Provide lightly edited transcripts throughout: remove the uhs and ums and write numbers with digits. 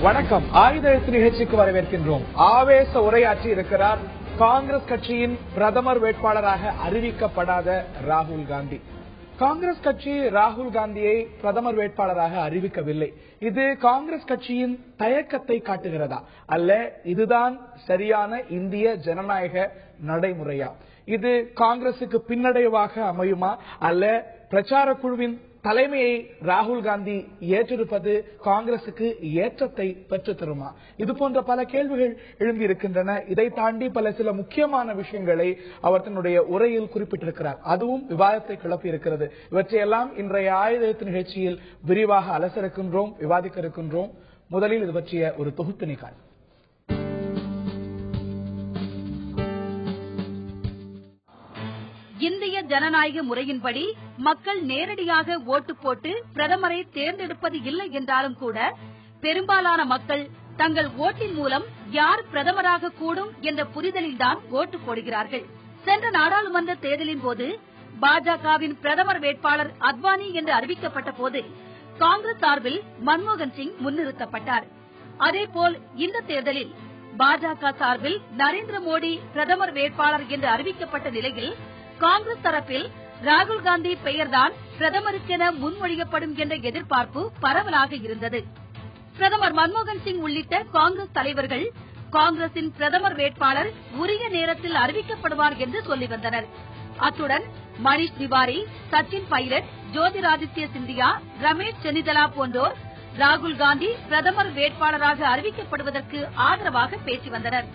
வணக்கம். ஆயுத எழுத்து நிகழ்ச்சிக்கு வரவேற்கின்றோம். ஆவேச உரையாற்றி இருக்கிறார் காங்கிரஸ் கட்சியின் பிரதமர் வேட்பாளராக அறிவிக்கப்படாத ராகுல் காந்தி. காங்கிரஸ் கட்சி ராகுல் காந்தியை பிரதமர் வேட்பாளராக அறிவிக்கவில்லை. இது காங்கிரஸ் கட்சியின் தயக்கத்தை காட்டுகிறதா, அல்ல இதுதான் சரியான இந்திய ஜனநாயக நடைமுறையா? இது காங்கிரசுக்கு பின்னடைவாக அமையுமா, அல்ல பிரச்சார குழுவின் தலைமையை ராகுல் காந்தி ஏற்றிருப்பது காங்கிரசுக்கு ஏற்றத்தை பெற்றுத் தருமா? இது போன்ற பல கேள்விகள் எழும்பியிருக்கின்றன. இதை தாண்டி சில முக்கியமான விஷயங்களை அவர் தன்னுடைய உரையில் குறிப்பிட்டிருக்கிறார். அதுவும் விவாதத்தை கிளப்பி இருக்கிறது. இவற்றையெல்லாம் இன்றைய ஆயுத எழுத்து நிகழ்ச்சியில் விரிவாக அலச இருக்கின்றோம், விவாதிக்க இருக்கின்றோம். முதலில் இது பற்றிய ஒரு தொகுப்பினை காண. இந்திய ஜனநாயக முறையின்படி மக்கள் நேரடியாக ஓட்டு போட்டு பிரதமரை தேர்ந்தெடுப்பது இல்லை என்றாலும் கூட பெரும்பாலான மக்கள் தங்கள் ஓட்டின் மூலம் யார் பிரதமராக கூடும் என்ற புரிதலில்தான் ஓட்டு போடுகிறார்கள். சென்ற நாடாளுமன்ற தேர்தலின் போது பாஜகவின் பிரதமர் வேட்பாளர் அத்வானி என்று அறிவிக்கப்பட்ட போது காங்கிரஸ் சார்பில் மன்மோகன் சிங் முன்னிறுத்தப்பட்டார். அதேபோல் இந்த தேர்தலில் பாஜக சார்பில் நரேந்திர மோடி பிரதமர் வேட்பாளர் என்று அறிவிக்கப்பட்ட நிலையில் காங்கிரஸ் தரப்பில் ராகுல் காந்தி பெயர்தான் பிரதமருக்கென முன்மொழியப்படும் என்ற எதிர்பார்ப்பு பரவலாக இருந்தது. பிரதமர் மன்மோகன் சிங் உள்ளிட்ட காங்கிரஸ் தலைவர்கள் காங்கிரசின் பிரதமர் வேட்பாளர் உரிய நேரத்தில் அறிவிக்கப்படுவார் என்று சொல்லி வந்தனர். அத்துடன் மணிஷ் திவாரி, சச்சின் பைலட், ஜோதிராதித்ய சிந்தியா, ரமேஷ் சென்னிதலா போன்றோர் ராகுல் காந்தி பிரதமர் வேட்பாளராக அறிவிக்கப்படுவதற்கு ஆதரவாக பேசி வந்தனர்.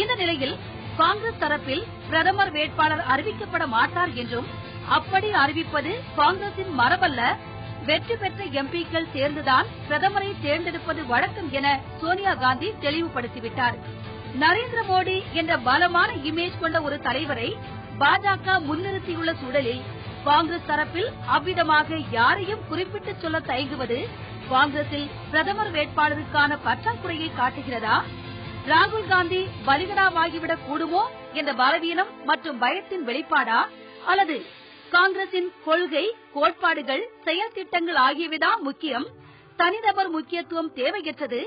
இந்த நிலையில் காங்கிரஸ் தரப்பில் பிரதமர் வேட்பாளர் அறிவிக்கப்பட மாட்டார் என்றும், அப்படி அறிவிப்பது காங்கிரசின் மரபல்ல, வெற்றி பெற்ற எம்பிக்கள் சேர்ந்துதான் பிரதமரை தேர்ந்தெடுப்பது வழக்கம் என சோனியா காந்தி தெளிவுபடுத்திவிட்டார். நரேந்திர மோடி என்ற பலமான இமேஜ் கொண்ட ஒரு தலைவரை பாஜக முன்னிறுத்தியுள்ள சூழலில் காங்கிரஸ் தரப்பில் அவ்விதமாக யாரையும் குறிப்பிட்டு சொல்ல தயங்குவது காங்கிரசில் பிரதமர் வேட்பாளருக்கான பற்றாக்குறையை காட்டுகிறதா, ராகுல் காந்தி பலிகடாவாகிவிடக் கூடுமோ என்ற பலவீனம் மற்றும் பயத்தின் வெளிப்பாடா, அல்லது காங்கிரசின் கொள்கை, கோட்பாடுகள், செயல் திட்டங்கள் ஆகியவைதான் முக்கியம், தனிநபர் முக்கியத்துவம் தேவையற்றது,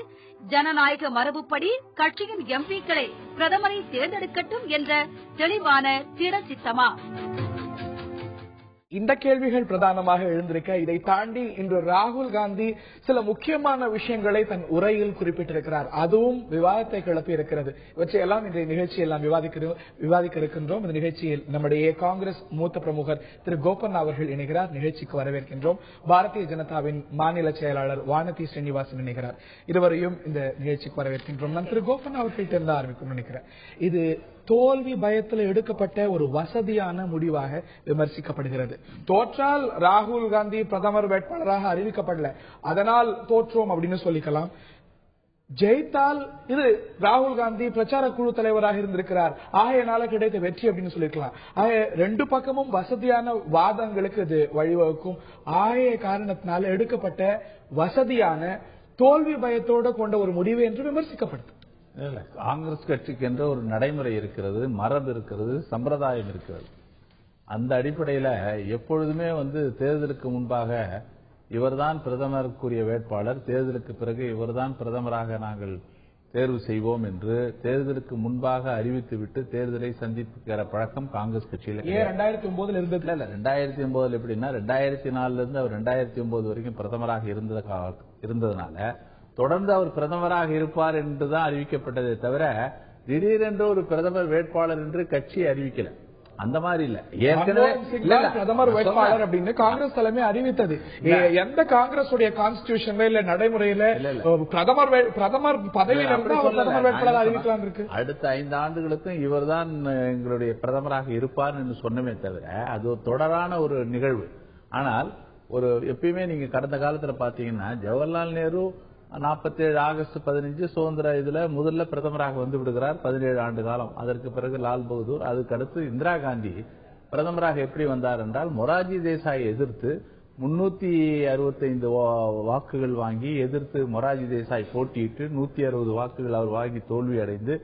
ஜனநாயக மரபுப்படி கட்சியின் எம்பிக்களை பிரதமரை தேர்ந்தெடுக்கட்டும் என்ற தெளிவான திட சித்தமா? இந்த கேள்விகள் பிரதானமாக எழுந்திருக்க, இதை தாண்டி இன்று ராகுல் காந்தி சில முக்கியமான விஷயங்களை தன் உரையில் குறிப்பிட்டிருக்கிறார். அதுவும் விவாதத்தை கிளப்பி இருக்கிறது. இவற்றையெல்லாம் இன்றைய நிகழ்ச்சியெல்லாம் விவாதிக்க இருக்கின்றோம். இந்த நிகழ்ச்சியில் நம்முடைய காங்கிரஸ் மூத்த பிரமுகர் திரு கோபண்ணா அவர்கள் இணைகிறார். நிகழ்ச்சிக்கு வரவேற்கின்றோம். பாரதிய ஜனதாவின் மாநில செயலாளர் வானதி ஸ்ரீனிவாசன் இணைகிறார். இருவரையும் இந்த நிகழ்ச்சிக்கு வரவேற்கின்றோம். நான் திரு கோபண்ணா அவர்கள்ட்ட இருந்து ஆரம்பிக்கும் நினைக்கிறேன். இது தோல்வி பயத்தில் எடுக்கப்பட்ட ஒரு வசதியான முடிவாக விமர்சிக்கப்படுகிறது. தோற்றால் ராகுல் காந்தி பிரதமர் வேட்பாளராக அறிவிக்கப்படல, அதனால் தோற்றோம் அப்படின்னு சொல்லிக்கலாம். ஜெயித்தால் இது ராகுல் காந்தி பிரச்சார குழு தலைவராக இருந்திருக்கிறார், ஆகையினால கிடைத்த வெற்றி அப்படின்னு சொல்லிருக்கலாம். ஆக ரெண்டு பக்கமும் வசதியான வாதங்களுக்கு இது வழிவகுக்கும். ஆகிய காரணத்தினால எடுக்கப்பட்ட வசதியான தோல்வி பயத்தோடு கொண்ட ஒரு முடிவு என்று விமர்சிக்கப்படுது. காங்கிரஸ் கட்சிக்கு என்ற ஒரு நடைமுறை இருக்கிறது, மரபு இருக்கிறது, சம்பிரதாயம் இருக்கிறது. அந்த அடிப்படையில் எப்பொழுதுமே தேர்தலுக்கு முன்பாக இவர்தான் பிரதமருக்குரிய வேட்பாளர், தேர்தலுக்கு பிறகு இவர்தான் பிரதமராக நாங்கள் தேர்வு செய்வோம் என்று தேர்தலுக்கு முன்பாக அறிவித்துவிட்டு தேர்தலை சந்திக்கிற பழக்கம் காங்கிரஸ் கட்சியில் 2009 இருந்தது. 2009 எப்படின்னா 2004 இருந்து அவர் 2009 வரைக்கும் பிரதமராக இருந்ததுனால தொடர்ந்து அவர் பிரதமராக இருப்பார் என்றுதான் அறிவிக்கப்பட்டதே தவிர திடீரென்று ஒரு பிரதமர் வேட்பாளர் என்று கட்சி அறிவிக்கல. அந்த மாதிரி இல்ல. ஏற்கனவே பிரதமர் வேட்பாளர் அப்படின்னு காங்கிரஸ் தலைமை அறிவித்தது. எந்த காங்கிரஸ் கான்ஸ்டிடியூஷன்ல இல்ல நடைமுறையில பிரதமர் பதவியில் பிரதமர் வேட்பாளர் அறிவிக்கலாம் இருக்கு. அடுத்த 5 ஆண்டுகளுக்கும் இவர்தான் எங்களுடைய பிரதமராக இருப்பார் என்று சொன்னமே தவிர அது ஒரு தொடரான ஒரு நிகழ்வு. ஆனால் எப்பயுமே நீங்க கடந்த காலத்துல பாத்தீங்கன்னா ஜவஹர்லால் நேரு 47 ஆகஸ்ட் 15 சுதந்திர இதுல முதல்ல பிரதமராக வந்து விடுகிறார். 17 ஆண்டு காலம். அதற்கு பிறகு லால் பகதூர், அதுக்கு அடுத்து இந்திரா காந்தி பிரதமராக எப்படி வந்தார் என்றால் மொரார்ஜி தேசாயை எதிர்த்து 365 வாக்குகள் வாங்கி எதிர்த்து மொரார்ஜி தேசாய் போட்டியிட்டு 160 வாக்குகள் அவர் வாங்கி தோல்வி அடைந்து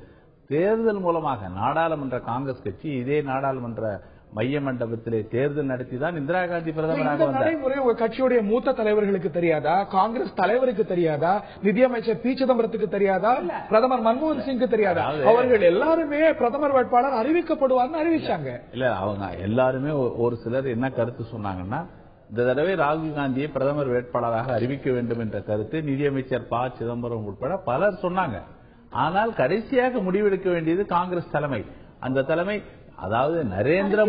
தேர்தல் மூலமாக நாடாளுமன்ற காங்கிரஸ் கட்சி இதே நாடாளுமன்ற மைய மண்டபத்திலே தேர்தல் நடத்தி தான் இந்திரா காந்தி பிரதமராக வந்தார். நடைமுறை உங்க கட்சியுடைய மூத்த தலைவர்களுக்கு தெரியாதா? காங்கிரஸ் தலைவருக்கு தெரியாதா? நிதியமைச்சர் பி சிதம்பரத்துக்கு தெரியாதா? பிரதமர் மன்மோகன் சிங்க்கு தெரியாதா? அவர்கள் எல்லாருமே பிரதமர் வேட்பாளர் அறிவிக்கப்படுவார்னு அறிவிச்சாங்க. இல்ல, அவங்க எல்லாருமே ஒரு சிலர் என்ன கருத்து சொன்னாங்கன்னா, இந்த தடவை ராகுல் காந்தியை பிரதமர் வேட்பாளராக அறிவிக்க வேண்டும் என்ற கருத்து நிதியமைச்சர் ப சிதம்பரம் உட்பட பலர் சொன்னாங்க. ஆனால் கடைசியாக முடிவெடுக்க வேண்டியது காங்கிரஸ் தலைமை. அந்த தலைமை, அதாவது நரேந்திர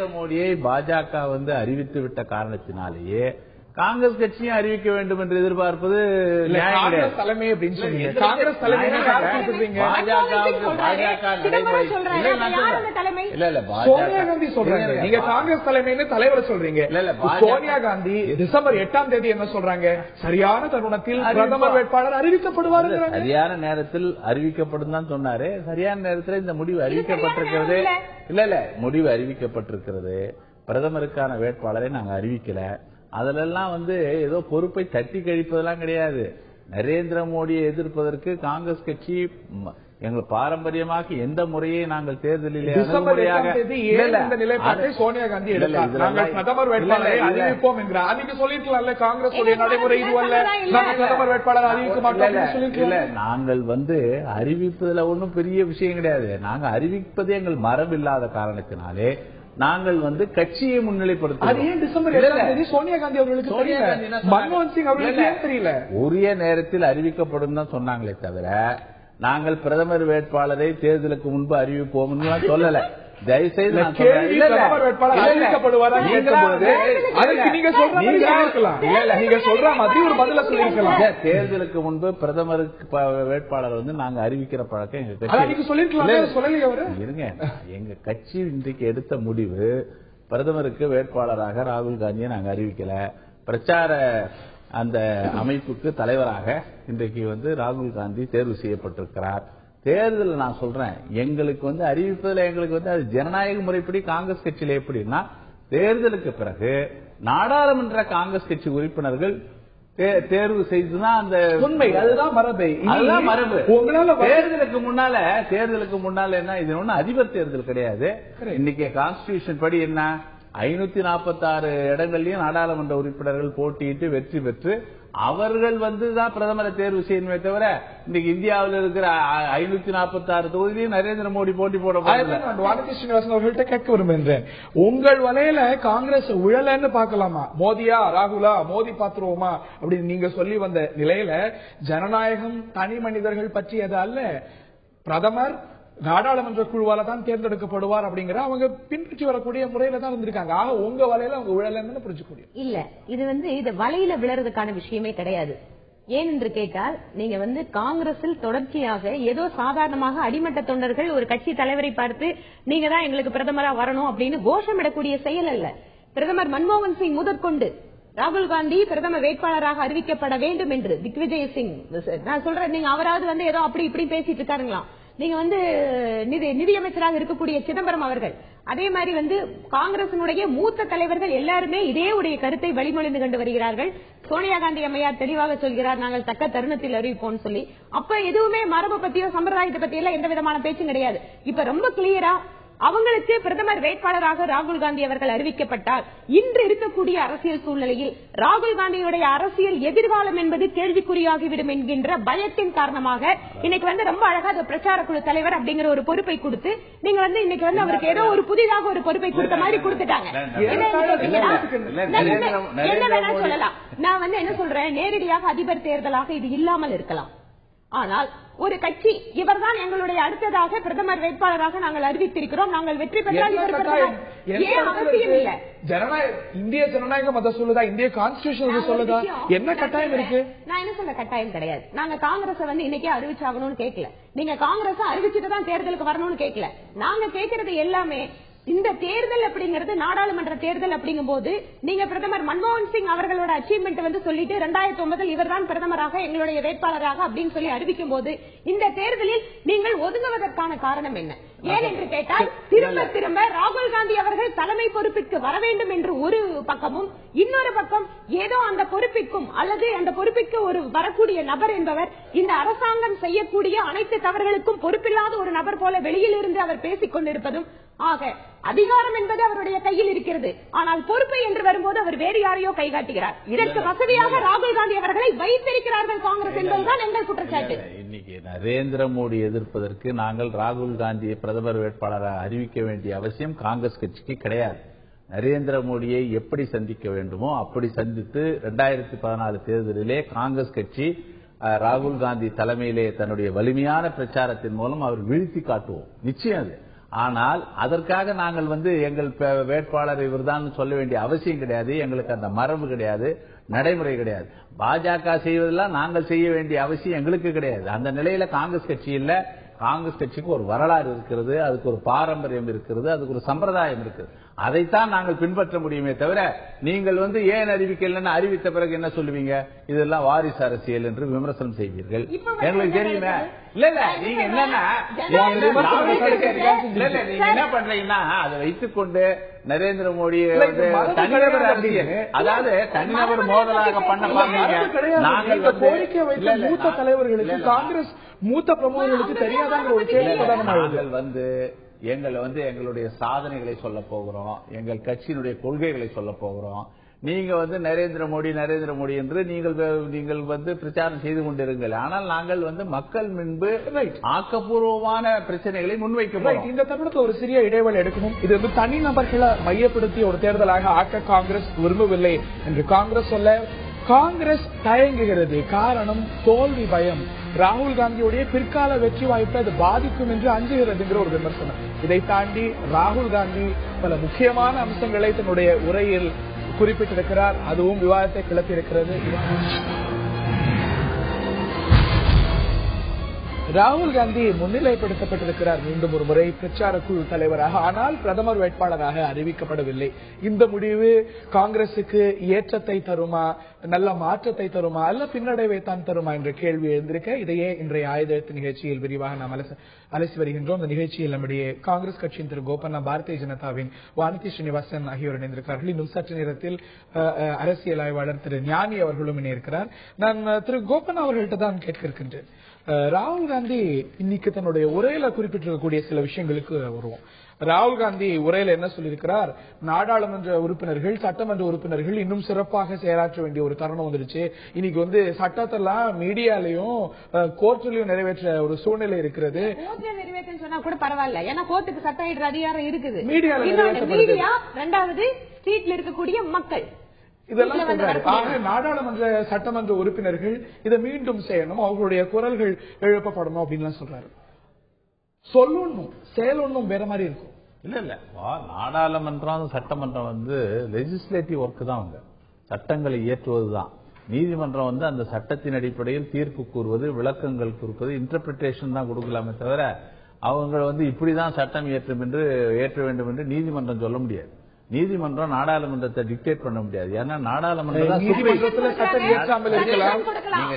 மோடியை பாஜக அறிவித்து விட்ட காரணத்தினாலேயே காங்கிரஸ் கட்சியும் அறிவிக்க வேண்டும் என்று எதிர்பார்ப்பது காங்கிரஸ் தலைமை அப்படின்னு சொன்னீங்க. காங்கிரஸ் தலைமை சோனியா காந்தி சொல்றாங்க. நீங்க காங்கிரஸ் தலைமைன்னு தலைவர் சொல்றீங்க. சோனியா காந்தி டிசம்பர் 8ஆம் தேதி என்ன சொல்றாங்க? சரியான தருணத்தில் பிரதமர் வேட்பாளர் அறிவிக்கப்படுவார். சரியான நேரத்தில் அறிவிக்கப்படும் தான் சொன்னாரு. சரியான நேரத்தில் இந்த முடிவு அறிவிக்கப்பட்டிருக்கிறது. இல்ல முடிவு அறிவிக்கப்பட்டிருக்கிறது. பிரதமருக்கான வேட்பாளரை நாங்க அறிவிக்கல. அதிலெல்லாம் ஏதோ பொறுப்பை தட்டி கழிப்பதெல்லாம் கிடையாது. நரேந்திர மோடியை எதிர்ப்பதற்கு காங்கிரஸ் கட்சி எங்கள் பாரம்பரியமாக எந்த முறையை நாங்கள் தேர்தலில் சோனியா காந்தி பிரதமர் வேட்பாளரை அறிவிப்போம் என்கிறார். அன்னைக்கு சொல்லிருக்கலாம்ல, காங்கிரஸ் நடைமுறை இதுவல்ல, பிரதமர் வேட்பாளர் அறிவிக்க மாட்டோம். நாங்கள் அறிவிப்பதுல ஒன்றும் பெரிய விஷயம் கிடையாது. நாங்க அறிவிப்பதே எங்கள் மரபு இல்லாத காரணத்தினாலே நாங்கள் கட்சியை முன்னிலைப்படுத்துவோம். சோனியா காந்தி அவர்களுக்கு தெரியல, மன்மோகன் சிங் அவர்களுக்கு தெரியல. உரிய நேரத்தில் அறிவிக்கப்படும் தான் சொன்னாங்களே தவிர நாங்கள் பிரதமர் வேட்பாளரை தேர்தலுக்கு முன்பு அறிவிப்போம் சொல்லல. தயவுசெய்து தேர்தலுக்கு முன்பு பிரதமருக்கு வேட்பாளர் நாங்க அறிவிக்கிற பழக்கம் எங்க கட்சி இருங்க. எங்க கட்சி இன்றைக்கு எடுத்த முடிவு, பிரதமருக்கு வேட்பாளராக ராகுல் காந்தியை நாங்க அறிவிக்கல. பிரச்சார அந்த அமைப்புக்கு தலைவராக இன்றைக்கு ராகுல் காந்தி தேர்வு செய்யப்பட்டிருக்கிறார். தேர்தல் நான் சொல்றேன், எங்களுக்கு அறிவிப்பதில் எங்களுக்கு அது ஜனநாயக முறைப்படி காங்கிரஸ் கட்சியில எப்படின்னா, தேர்தலுக்கு பிறகு நாடாளுமன்ற காங்கிரஸ் கட்சி உறுப்பினர்கள் தேர்வு செய்துதான் அந்த உண்மை. அதுதான் மரபு. அதுதான் மரபு. தேர்தலுக்கு முன்னால என்ன, இது ஒண்ணு அதிபர் தேர்தல் கிடையாது. இன்னைக்கு கான்ஸ்டிடியூஷன் படி என்ன, 546 இடங்கள்லயும் நாடாளுமன்ற உறுப்பினர்கள் போட்டியிட்டு வெற்றி பெற்று அவர்கள் தான் பிரதமரை தேர்வு செய்யணுமே தவிர, இன்னைக்கு இந்தியாவில் இருக்கிற 546 தொகுதியிலும் நரேந்திர மோடி போட்டி போட அவர்கள்ட்ட கேட்க விரும்புகிறேன். உங்கள் வலையில காங்கிரஸ் உழலன்னு பாக்கலாமா? மோதியா ராகுலா, மோதி பாத்துருவோமா அப்படின்னு நீங்க சொல்லி வந்த நிலையில, ஜனநாயகம் தனி மனிதர்கள் பற்றியது அல்ல, பிரதமர் நாடாளுமன்ற குழுவால தான் தேர்ந்தெடுக்கப்படுவார் அப்படிங்கிற அவங்க பின்பற்றி வரக்கூடிய முறையில தான் இருந்திருக்காங்க. ஆக உங்க வலையில அவங்க விழலன்னு புரிஞ்சுக்கூடிய இல்ல. இது வலையில விழறதுக்கான விஷயமே கிடையாது. ஏன் என்று கேட்டால், நீங்க காங்கிரஸில் தொடர்ச்சியாக ஏதோ சாதாரணமாக அடிமட்ட தொண்டர்கள் ஒரு கட்சி தலைவரை பார்த்து நீங்க தான் எங்களுக்கு பிரதமரா வரணும் அப்படின்னு கோஷமிடக்கூடிய செயல் அல்ல. பிரதமர் மன்மோகன் சிங் முதற்கொண்டு ராகுல் காந்தி பிரதமர் வேட்பாளராக அறிவிக்கப்பட வேண்டும் என்று திக்விஜய் சிங், நான் சொல்றேன், நீங்க அவராவது ஏதோ அப்படி இப்படி பேசிட்டு இருக்காருங்களா? நீங்க நிதியமைச்சராக இருக்கக்கூடிய சிதம்பரம் அவர்கள், அதே மாதிரி காங்கிரசினுடைய மூத்த தலைவர்கள் எல்லாருமே இதே உடைய கருத்தை வழிமொழிந்து கொண்டு வருகிறார்கள். சோனியா காந்தி அம்மையார் தெளிவாக சொல்கிறார், நாங்கள் தக்க தருணத்தில் அறிவிப்போம் சொல்லி. அப்ப எதுவுமே மரபு பத்தியோ சம்பிரதாயத்தை பத்தியோ எல்லாம் எந்த விதமான பேச்சும் கிடையாது. இப்ப ரொம்ப கிளியரா அவங்களுக்கு பிரதமர் வேட்பாளராக ராகுல் காந்தி அவர்கள் அறிவிக்கப்பட்டால், இன்று இருக்கக்கூடிய அரசியல் சூழ்நிலையில் ராகுல் காந்தியுடைய அரசியல் எதிர்காலம் என்பது கேள்விக்குறியாகிவிடும் என்கின்ற பயத்தின் காரணமாக இன்னைக்கு ரொம்ப அழகா பிரச்சார குழு தலைவர் அப்படிங்கிற ஒரு பொறுப்பை கொடுத்து நீங்க இன்னைக்கு அவருக்கு ஏதோ ஒரு புதிதாக ஒரு பொறுப்பை கொடுத்த மாதிரி கொடுத்துட்டாங்க. என்ன வேணா சொல்லலாம். நான் என்ன சொல்றேன், நேரடியாக அதிபர் தேர்தலாக இது இல்லாமல் இருக்கலாம். ஆனால் ஒரு கட்சி இவர்தான் எங்களுடைய அடுத்ததாக பிரதமர் வேட்பாளராக நாங்கள் அறிவித்திருக்கிறோம், நாங்கள் வெற்றி பெற்றால் அவசியம் இல்லை. இந்திய ஜனநாயகம் அதை சொல்லுதா? இந்திய கான்ஸ்டிடியூஷன் சொல்லுதா? என்ன கட்டாயம் இருக்கு? நான் என்ன சொல்ல, கட்டாயம் கிடையாது. நாங்க காங்கிரஸ் இன்னைக்கே அறிவிச்சாகணும்னு கேட்கல. நீங்க காங்கிரஸ் அறிவிச்சுட்டு தான் தேர்தலுக்கு வரணும்னு கேட்கல. நாங்க கேட்கறது எல்லாமே, இந்த தேர்தல் அப்படிங்கிறது நாடாளுமன்ற தேர்தல் அப்படிங்கும் போது நீங்க பிரதமர் மன்மோகன் சிங் அவர்களோட அச்சீவ்மெண்ட் சொல்லிட்டு 2009 இவர்தான் பிரதமராக எங்களுடைய வேட்பாளராக அப்படின்னு சொல்லி அறிவிக்கும் போது, இந்த தேர்தலில் நீங்கள் ஒதுங்குவதற்கான காரணம் என்ன? ஏன் என்று கேட்டால் திரும்ப திரும்ப ராகுல் காந்தி அவர்கள் தலைமை பொறுப்பிற்கு வர வேண்டும் என்று ஒரு பக்கமும், இன்னொரு பக்கம் ஏதோ அந்த பொறுப்பிற்கும் அல்லது அந்த பொறுப்பிற்கு ஒரு வரக்கூடிய நபர் என்பவர் இந்த அரசாங்கம் செய்யக்கூடிய அனைத்து தவறுகளுக்கும் பொறுப்பில்லாத ஒரு நபர் போல வெளியில் இருந்து அவர் பேசிக் கொண்டிருப்பதும், ஆக அதிகாரம் என்பது அவருடைய கையில் இருக்கிறது, ஆனால் பொறுப்பு என்று வரும்போது அவர் வேறு யாரையோ கை காட்டுகிறார். இதற்கு வசதியாக ராகுல் காந்தி அவர்களை வைத்திருக்கிறார்கள் காங்கிரஸ் என்பதுதான் எங்கள் குற்றச்சாட்டு. இன்னைக்கு நரேந்திர மோடி எதிர்ப்பதற்கு நாங்கள் ராகுல் காந்தியை பிரதமர் வேட்பாளராக அறிவிக்க வேண்டிய அவசியம் காங்கிரஸ் கட்சிக்கு கிடையாது. நரேந்திர மோடியை எப்படி சந்திக்க வேண்டுமோ அப்படி சந்தித்து 2014 தேர்தலிலே காங்கிரஸ் கட்சி ராகுல் காந்தி தலைமையிலே தன்னுடைய வலிமையான பிரச்சாரத்தின் மூலம் அவர் வீழ்த்தி காட்டுவோம், நிச்சயம் அது. ஆனால் அதற்காக நாங்கள் எங்கள் வேட்பாளர் இவர்தான் சொல்ல வேண்டிய அவசியம் கிடையாது. எங்களுக்கு அந்த மரபு கிடையாது, நடைமுறை கிடையாது. பாஜக செய்வதெல்லாம் நாங்கள் செய்ய வேண்டிய அவசியம் எங்களுக்கு கிடையாது. அந்த நிலையில காங்கிரஸ் கட்சி இல்ல. காங்கிரஸ் கட்சிக்கு ஒரு வரலாறு இருக்கிறது, அதுக்கு ஒரு பாரம்பரியம் இருக்கிறது, அதுக்கு ஒரு சம்பிரதாயம் இருக்குது. அதைத்தான் நாங்கள் பின்பற்ற முடியுமே தவிர நீங்கள் ஏன் அறிவிக்கலன்னு அறிவித்த பிறகு என்ன சொல்லுவீங்க, இதெல்லாம் வாரிசு அரசியல் என்று விமர்சனம் செய்வீர்கள். எங்களுக்கு தெரியுமே. இல்ல இல்ல நீங்க என்னன்னா நீங்க என்ன பண்றீங்கன்னா அதை வைத்துக் கொண்டு நரேந்திர மோடி தனிநபர் அரசியல், அதாவது தனிநபர் மோதலாக பண்ண பாருங்க. நாங்கள் கோரிக்கை வைத்த மூத்த தலைவர்களுக்கு, காங்கிரஸ் மூத்த பிரமுகர்களுக்கு தெரியாதாங்க ஒரு கேள்வி. எங்களை எங்களுடைய சாதனைகளை சொல்ல போகிறோம், எங்கள் கட்சியினுடைய கொள்கைகளை சொல்ல போகிறோம். நீங்க நரேந்திர மோடி என்று நீங்கள் பிரச்சாரம் செய்து கொண்டிருங்கள். ஆனால் நாங்கள் மக்கள் முன்பு ஆக்கப்பூர்வமான பிரச்சனைகளை முன்வைக்கிறோம். இந்த தருணத்தில் ஒரு சிறிய இடைவெளி எடுக்கணும். இது தனிநபர்களை மையப்படுத்திய ஒரு தேர்தலாக ஆக்க காங்கிரஸ் விரும்பவில்லை என்று காங்கிரஸ் சொல்ல காங்கிரஸ் தயங்குகிறது. காரணம் தோல்வி பயம். ராகுல் காந்தியுடைய பிற்கால வெற்றி வாய்ப்பை அது பாதிக்கும் என்று அஞ்சுகிறதுங்கிற ஒரு விமர்சனம். இதை தாண்டி ராகுல் காந்தி பல முக்கியமான அம்சங்களை தன்னுடைய உரையில் குறிப்பிட்டிருக்கிறார். அதுவும் விவாதத்தை கிளப்பியிருக்கிறது. ராகுல் காந்தி முன்னிலைப்படுத்தப்பட்டிருக்கிறார் மீண்டும் ஒரு முறை பிரச்சார குழு தலைவராக. ஆனால் பிரதமர் வேட்பாளராக அறிவிக்கப்படவில்லை. இந்த முடிவு காங்கிரசுக்கு ஏற்றத்தை தருமா, நல்ல மாற்றத்தை தருமா, அல்ல பின்னடைவை தான் தருமா என்ற கேள்வி எழுந்திருக்க, இதையே இன்றைய ஆயுத எழுத்து நிகழ்ச்சியில் விரிவாக நாம் அலசி வருகின்றோம். இந்த நிகழ்ச்சியில் நம்முடைய காங்கிரஸ் கட்சியின் திரு கோபண்ணா, பாரதிய ஜனதாவின் வானதி ஸ்ரீனிவாசன் ஆகியோர் இணைந்திருக்கிறார்கள். இன்னும் சற்று நேரத்தில் அரசியல் ஆய்வாளர் திரு ஞானி அவர்களும் இணையிருக்கிறார். நான் திரு கோபண்ணா அவர்கள்ட்ட தான் கேட்க இருக்கின்றேன். ராகுல் காந்தி இன்னைக்கு தன்னுடைய உரையில குறிப்பிட்டிருக்கக்கூடிய சில விஷயங்களுக்கு வருவோம். ராகுல் காந்தி உரையில என்ன சொல்லியிருக்கிறார், நாடாளுமன்ற உறுப்பினர்கள், சட்டமன்ற உறுப்பினர்கள் இன்னும் சிறப்பாக செயலாற்ற வேண்டிய ஒரு தருணம் வந்துருச்சு. இன்னைக்கு சட்டத்தெல்லாம் மீடியாலையும் கோர்ட்லயும் நிறைவேற்ற ஒரு சூழ்நிலை இருக்கிறது. சொன்னா கூட பரவாயில்ல, ஏன்னா கோர்ட்டுக்கு சட்டம் அதிகாரம் இருக்குது. மீடியா ரெண்டாவது ஸ்ட்ரீட்ல இருக்கக்கூடிய மக்கள் இதெல்லாம் சொல்றாரு. ஆக நாடாளுமன்ற சட்டமன்ற உறுப்பினர்கள் இதை மீண்டும் செய்யணும், அவர்களுடைய குரல்கள் எழுப்பப்படணும் அப்படின்னு சொல்றாரு. சொல்லணும் செயலொன்னும் வேற மாதிரி இருக்கும். இல்ல நாடாளுமன்றம் சட்டமன்றம் லெஜிஸ்லேட்டிவ் ஒர்க் தான், சட்டங்களை இயற்றுவதுதான். நீதிமன்றம் அந்த சட்டத்தின் அடிப்படையில் தீர்ப்பு கூறுவது, விளக்கங்கள் கொடுப்பது, இன்டர்பிரிட்டேஷன் தான் கொடுக்கலாமே தவிர அவங்க இப்படிதான் சட்டம் ஏற்ற வேண்டும் என்று நீதிமன்றம் சொல்ல முடியாது. நீதிமன்றம் நாடாளுமன்றத்தை டிக்டேட் பண்ண முடியாது. ஏன்னா நாடாளுமன்றம் நீங்க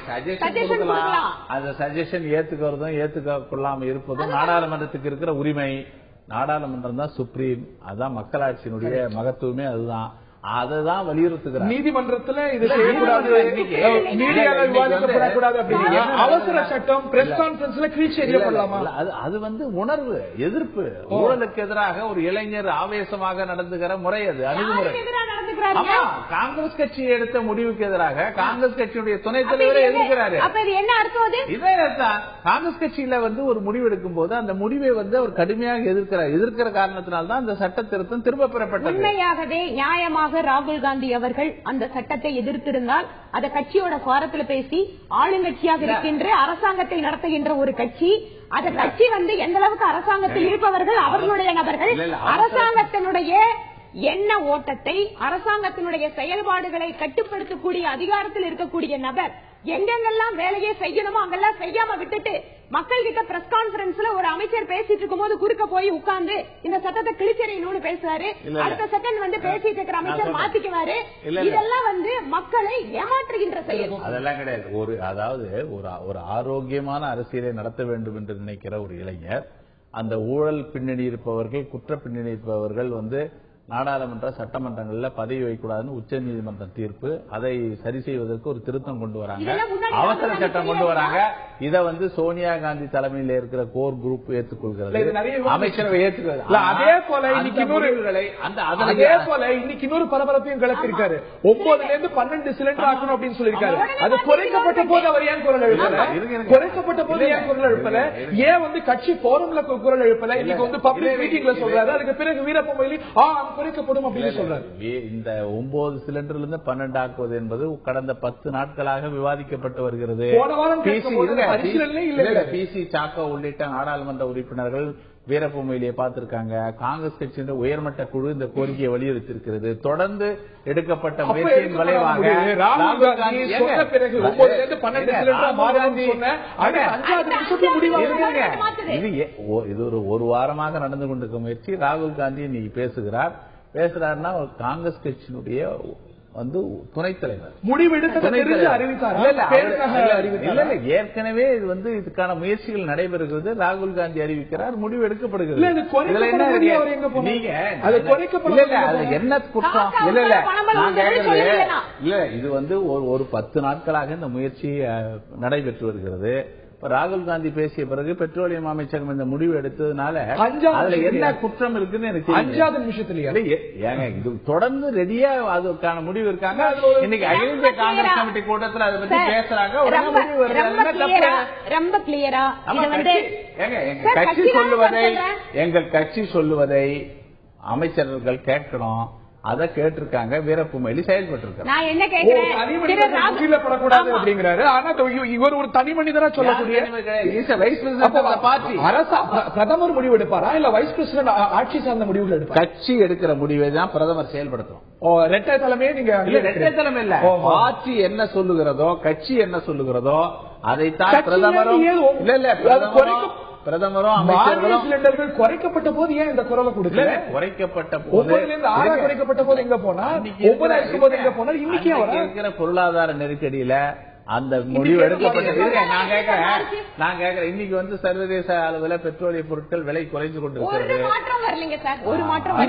சஜஷன் கொடுக்கலாம், அந்த சஜஷன் ஏத்துக்கிறதும் ஏத்துக்க கொள்ளாம இருப்பதும் நாடாளுமன்றத்துக்கு இருக்கிற உரிமை. நாடாளுமன்றம் தான் சுப்ரீம், அதான் மக்களாட்சியினுடைய மகத்துவமே. அதுதான், அதான் வலியுறுத்துகிறார். நீதிமன்றத்தில் இது செய்யக்கூடாது, மீடியாவில் விவாதிக்கப்படக்கூடாது அப்படின்னு அவசர சட்டம் பிரஸ் கான்ஃபரன்ஸ்ல கிழிச்சு எறியப்படலாமா? அது உணர்வு, எதிர்ப்பு, ஊழலுக்கு எதிராக ஒரு இளைஞர் ஆவேசமாக நடந்துகிற முறை, அது அணுகுமுறை. காங்கிரஸ் கட்சி எடுத்த முடிவுக்கு எதிராக காங்கிரஸ் கட்சியுடைய துணைத் தலைவரை எதிர்க்கிறாரு. காங்கிரஸ் கட்சியில ஒரு முடிவு எடுக்கும் போது அந்த முடிவை அவர் கடுமையாக எதிர்க்கிறார். எதிர்க்கிற காரணத்தினால்தான் அந்த சட்ட திருத்தம் திரும்ப பெறப்பட்டது. உண்மையாகவே நியாயமாக ராகுல் காந்தி அவர்கள் அந்த சட்டத்தை எதிர்த்திருந்தால் அதை கட்சியோட சுவாரத்தில் பேசி ஆளுங்கட்சியாக இருக்கின்ற அரசாங்கத்தை நடத்துகின்ற ஒரு கட்சி, அந்த கட்சி எந்த அளவுக்கு அரசாங்கத்தில் இருப்பவர்கள் அவர்களுடைய நபர்கள், அரசாங்கத்தினுடைய எண்ண ஓட்டத்தை, அரசாங்கத்தினுடைய செயல்பாடுகளை கட்டுப்படுத்தக்கூடிய அதிகாரத்தில் இருக்கக்கூடிய நபர் எங்கெங்கெல்லாம் வேலையை செய்யணுமோ அங்கெல்லாம் செய்யாம விட்டுட்டு மக்கள் கிட்ட பிரஸ் கான்பரன்ஸ்ல ஒரு அமைச்சர் பேசிட்டு இருக்கும் போது குறுக்க போய் உட்கார்ந்து இந்த சட்டத்தை கிழிச்சறியணும்னு பேசுவாரு. அடுத்த செகண்ட் பேசிட்டு இருக்கிற அமைச்சர் மாத்திக்குவாரு. இதெல்லாம் மக்களை ஏமாற்றுகின்ற செயல். அதெல்லாம் கிடையாது. அதாவது ஒரு ஆரோக்கியமான அரசியலை நடத்த வேண்டும் என்று நினைக்கிற ஒரு இளைஞர் அந்த ஊழல் பின்னணி இருப்பவர்கள், குற்ற பின்னணி இருப்பவர்கள் நாடாளுமன்ற சட்டமன்றங்கள்ல பதவி வைக்கக்கூடாதுன்னு உச்ச நீதிமன்றம் தீர்ப்பு. அதை சரி செய்வதற்கு ஒரு திருத்தம் கொண்டு வராங்க, அவசர சட்டம் கொண்டு வராங்க. இதை சோனியா காந்தி தலைமையில் இருக்கிற கோர் குரூப் ஏற்றுக்கொள்கிறது, அமைச்சரவை ஏற்றுக்கிறது. அதே போல இன்னைக்கு இன்னொரு பரபரப்பையும் கிளப்பிருக்காரு. 9ல இருந்து 12 சிலிண்டர் ஆக்கணும் அப்படின்னு சொல்லிருக்காரு. அது குறைக்கப்பட்ட போது அவர் ஏன் குரல் எழுப்பல? குறைக்கப்பட்ட போது ஏன் குரல் எழுப்பல? ஏன் கட்சி போரம்ல குரல் எழுப்பல? இன்னைக்கு பப்ளிக் மீட்டிங்ல சொல்றாரு. அதுக்கு பிறகு வீரப்ப மொய்லி குறைக்கப்படும் அப்படின்னு சொல்றாரு. இந்த 9 சிலிண்டர்ல இருந்து 12 ஆக்குவது என்பது கடந்த 10 நாட்களாக விவாதிக்கப்பட்டு வருகிறது. பிசி சாக்கோ உள்ளிட்ட நாடாளுமன்ற உறுப்பினர்கள் வீரப்ப மொய்லியை பார்த்திருக்காங்க. காங்கிரஸ் கட்சியின் உயர்மட்ட குழு இந்த கோரிக்கையை வலியுறுத்தியிருக்கிறது. தொடர்ந்து எடுக்கப்பட்ட முயற்சியின் விளைவாக ராகுல் காந்தி இது ஒரு வாரமாக நடந்து கொண்டிருக்க முயற்சி. ராகுல் காந்தி இன்னைக்கு பேசுறாருன்னா காங்கிரஸ் கட்சியினுடைய துணைத் தலைவர் ஏற்கனவே இதுக்கான முயற்சிகள் நடைபெறுகிறது. ராகுல் காந்தி அறிவிக்கிறார், முடிவு எடுக்கப்படுகிறது. என்ன குற்றம்? இது ஒரு 10 நாட்களாக இந்த முயற்சி நடைபெற்று வருகிறது. ராகுல் காந்தி பேசிய பிறகு பெட்ரோலியம் அமைச்சகம் இந்த முடிவு எடுத்ததுனால அதுல என்ன குற்றம் இருக்குன்னு எனக்கு 5வது நிமிஷத்துல இது தொடர்ந்து ரெடியா அதுக்கான முடிவு இருக்காங்க. இன்னைக்கு அகில இந்திய காங்கிரஸ் கமிட்டி கூட்டத்தில் அதை பத்தி பேசுறாங்க. ரொம்ப கிளியரா எங்கள் கட்சி சொல்லுவதை அமைச்சர்கள் கேட்கணும். அதை கேட்டிருக்காங்க. வீரப்ப மொய்லி செயல்பட்டு இருக்காரு. நான் என்ன கேட்கிறேன் அப்படிங்கிறாரு. ஆனா இவர் ஒரு தனி மனிதரா சொல்லக்கூடிய பிரதமர் முடிவு எடுப்பாரா இல்ல வைஸ் பிரசிடன்ட் ஆட்சி சார்ந்த முடிவுகள் எடுப்பார்? கட்சி எடுக்கிற முடிவை தான் பிரதமர் செயல்படுத்தும். இரட்டை தலைமையே நீங்க இரட்டை தலைமை இல்ல, ஆட்சி என்ன சொல்லுகிறதோ கட்சி என்ன சொல்லுகிறதோ அதைத்தான் பிரதமரும் பிரதமரும் அமைச்சர்களும் சிலிண்டர்கள் குறைக்கப்பட்ட போது ஏன் இந்த குரலை கொடுக்கல? குறைக்கப்பட்ட போது குறைக்கப்பட்ட போது எங்க போனா, 9 இருக்கும்போது எங்க போனா, இன்னைக்கு இருக்கிற பொருளாதார நெருக்கடியில அந்த முடிவு எடுக்கப்பட்டது. நான் கேட்கிறேன் இன்னைக்கு சர்வதேச அளவில் பெட்ரோலிய பொருட்கள் விலை குறைந்து கொண்டிருக்கிறது. ஒரு மாற்றம் வரலீங்க சார், ஒரு மாற்றம்.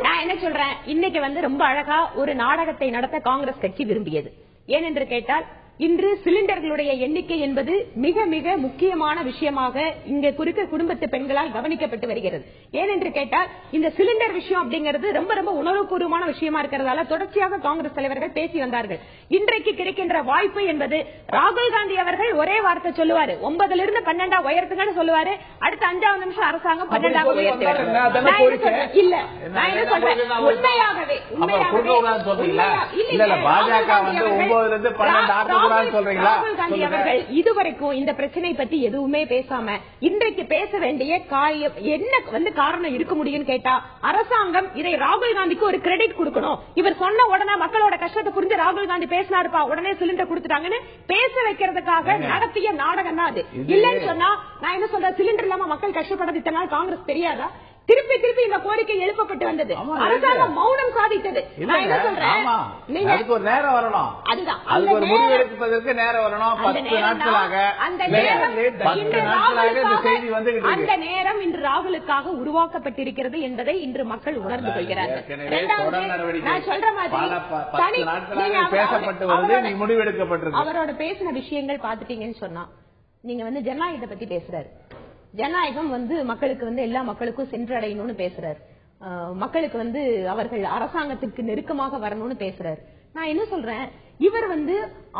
நான் என்ன சொல்றேன், இன்னைக்கு ரொம்ப அழகா ஒரு நாடகத்தை நடத்த காங்கிரஸ் கட்சி விரும்பியது. ஏனென்று கேட்டால் இன்று சிலிண்டர்களுடைய எண்ணிக்கை என்பது மிக மிக முக்கியமான விஷயமாக இங்க குறிக்க குடும்பத்து பெண்களால் கவனிக்கப்பட்டு வருகிறது. ஏனென்று கேட்டால் இந்த சிலிண்டர் விஷயம் அப்படிங்கிறது ரொம்ப ரொம்ப உணர்வுபூர்வமான விஷயமா இருக்கிறதால தொடர்ச்சியாக காங்கிரஸ் தலைவர்கள் பேசி வந்தார்கள். இன்றைக்கு கிடைக்கின்ற வாய்ப்பு என்பது ராகுல் காந்தி அவர்கள் ஒரே வார்த்தை சொல்லுவாரு, 9ல இருந்து 12 உயர்த்துங்கன்னு சொல்லுவாரு. அடுத்த 5வது நிமிஷம் அரசாங்கம் 12 உயர்த்துவாரு. இல்ல நான் என்ன சொல்றேன், உண்மையாகவே பாஜக 9ல இருந்து 12 ராகுல் காந்தி அவர்கள் இதுவரைக்கும் இந்த பிரச்சனை பத்தி எதுவுமே பேசாம இன்றைக்கு பேச வேண்டிய காரியம் என்ன காரணம் இருக்க முடியும் கேட்டா, அரசாங்கம் இதை ராகுல் காந்திக்கு ஒரு கிரெடிட் கொடுக்கணும். இவர் சொன்ன உடனே மக்களோட கஷ்டத்தை புரிஞ்சு ராகுல் காந்தி பேசினாருப்பா, உடனே சிலிண்டர் கொடுத்துட்டாங்கன்னு பேச வைக்கிறதுக்காக நடத்திய நாடகம் தான் அது. இல்லன்னு சொன்னா நான் என்ன சொல்றேன், சிலிண்டர் இல்லாம மக்கள் கஷ்டப்படுறது இத்தனை நாள் காங்கிரஸ் தெரியாதா? திருப்பி திருப்பி இந்த கோரிக்கை எழுப்பப்பட்டு வந்தது. அரசாங்கம் மௌனம் சாதித்தது. நான் என்ன சொல்றேன், நீங்க அதுக்கு ஒரு நேரம் வரணும். அதுதான் அதுக்கு ஒரு முடிவு எடுப்பதற்கு நேரம் வரணும். 10 நாட்களாக அந்த நேரம் இந்த நேரம் இன்று ராகுலுக்காக உருவாக்கப்பட்டிருக்கிறது என்பதை இன்று மக்கள் உணர்ந்து கொள்கிறார்கள். நான் சொல்ற மாதிரி பேசப்பட்டு வருது, முடிவு எடுக்கப்பட்டிருக்கு. அவரோட பேசின விஷயங்கள் பாத்துட்டீங்கன்னு சொன்னா, நீங்க ஜனநாயகத்தை பத்தி பேசுறாரு. ஜனநாயகம் மக்களுக்கு எல்லா மக்களுக்கும் சென்றடையணும்னு பேசுறாரு. மக்களுக்கு அவர்கள் அரசாங்கத்திற்கு நெருக்கமாக வரணும்னு பேசுறாரு. நான் என்ன சொல்றேன், இவர்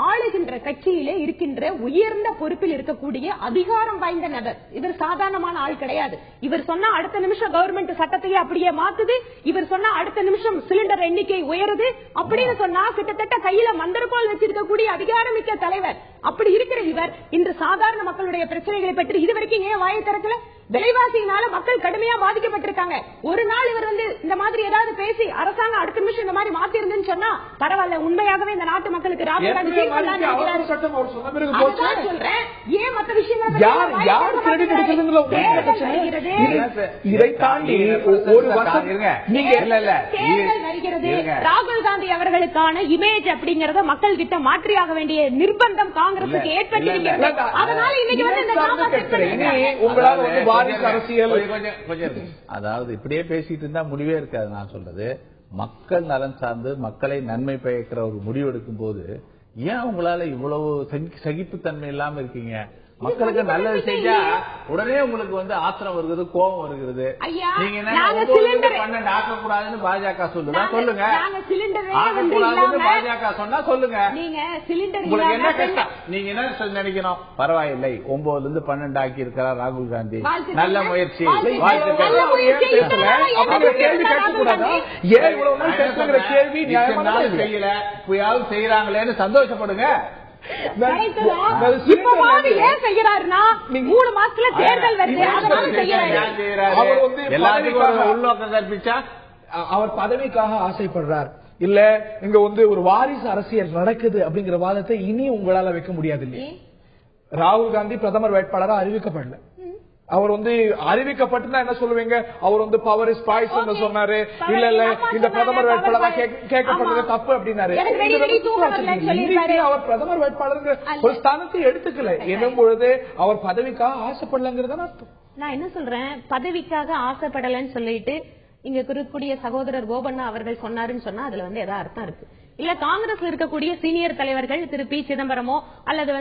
ஆளுகின்ற கட்சியிலே இருக்கின்ற உயர்ந்த பொறுப்பில் இருக்கக்கூடிய அதிகாரம் வாய்ந்த நபர். இவர் சாதாரணமான ஆள் கிடையாது. இவர் சொன்னா அடுத்த நிமிஷம் கவர்மெண்ட் சட்டத்தையே அப்படியே மாத்துது. இவர் சொன்னா அடுத்த நிமிஷம் சிலிண்டர் எண்ணிக்கை உயருது. அப்படின்னு சொன்னா கிட்டத்தட்ட கையில மந்திரக்கோள் வச்சிருக்கக்கூடிய அதிகாரமிக்க தலைவர். அப்படி இருக்கிற இவர் இன்று சாதாரண மக்களுடைய பிரச்சனைகளை பற்றி இதுவரைக்கும் ஏன் வாயை திறக்கல? விலைவாசியினால மக்கள் கடுமையா பாதிக்கப்பட்டிருக்காங்க. ஒரு நாள் இவர் இந்த மாதிரி ஏதாவது பேசி அரசாங்கம் அடுத்த நிமிஷம் இந்த மாதிரி மாத்தி இருந்துன்னு சொன்னா பரவாயில்ல, உண்மையாகவே இந்த நாட்டு மக்களுக்கு ராகுல் காந்தி சொல்றேன். ஏன் மற்ற விஷயங்கள் இதை தாண்டி வருகிறது. ராகுல் காந்தி அவர்களுக்கான இமேஜ் அப்படிங்கறத மக்கள் கிட்ட மாற்றியாக வேண்டிய நிர்பந்தம் காங்கிரசுக்கு ஏற்பட்டிருக்கிறது. அதனால இன்னைக்கு உங்களால் வாரிசு அரசியல். அதாவது இப்படியே பேசிட்டு இருந்தா முடிவே இருக்காது. நான் சொல்றது மக்கள் நலன் சார்ந்து மக்களை நன்மை பயக்கிற ஒரு முடிவு எடுக்கும் போது ஏன் உங்களால இவ்வளவு சகிப்புத்தன்மை இல்லாம இருக்கீங்க? மக்களுக்கு நல்லது செஞ்சா உடனே உங்களுக்கு ஆத்திரம் வருகிறது, கோபம் வருகிறது. நீங்க என்ன 12 ஆக்கக்கூடாதுன்னு பாஜக சொல்லுங்க, சொல்லுங்க. ஆக்கக்கூடாதுன்னு பாஜக சொன்னா சொல்லுங்க. உங்களுக்கு என்ன கஷ்டம்? நீங்க என்ன நினைக்கணும்? பரவாயில்லை, 9ல இருந்து 12 ஆக்கி இருக்கிறார் ராகுல் காந்தி, நல்ல முயற்சி, செய்யல இப்பயாவது செய்யறாங்களேன்னு சந்தோஷப்படுங்க. உள்நோக்கம் கற்பிச்சா அவர் பதவிக்காக ஆசைப்படுறார் இல்ல, இங்க ஒரு வாரிசு அரசியல் நடக்குது அப்படிங்கிற வாதத்தை இனி உங்களால வைக்க முடியாது. இல்லையா? ராகுல் காந்தி பிரதமர் வேட்பாளராக அறிவிக்கப்படல. அவர் அறிவிக்கப்பட்டுனா என்ன சொல்லுவீங்க? அவர் பவர் இஸ் பாய்சன் சொன்னாரு. இல்ல இந்த பிரதமர் வேட்பாளராக கேட்கப்பட்டது தப்பு அப்படின்னாரு. அவர் பிரதமர் வேட்பாளர் ஒரு ஸ்தானத்தை எடுத்துக்கல என்னும் பொழுது அவர் பதவிக்காக ஆசைப்படலங்கிறது அர்த்தம். நான் என்ன சொல்றேன், பதவிக்காக ஆசைப்படலன்னு சொல்லிட்டு இங்க இருக்கக்கூடிய சகோதரர் கோபண்ணா அவர்கள் சொன்னாருன்னு சொன்னா அதுல ஏதாவது அர்த்தம் இருக்கு. இல்ல காங்கிரஸ்ல இருக்கக்கூடிய சீனியர் தலைவர்கள் திரு பி சிதம்பரமோ அல்லது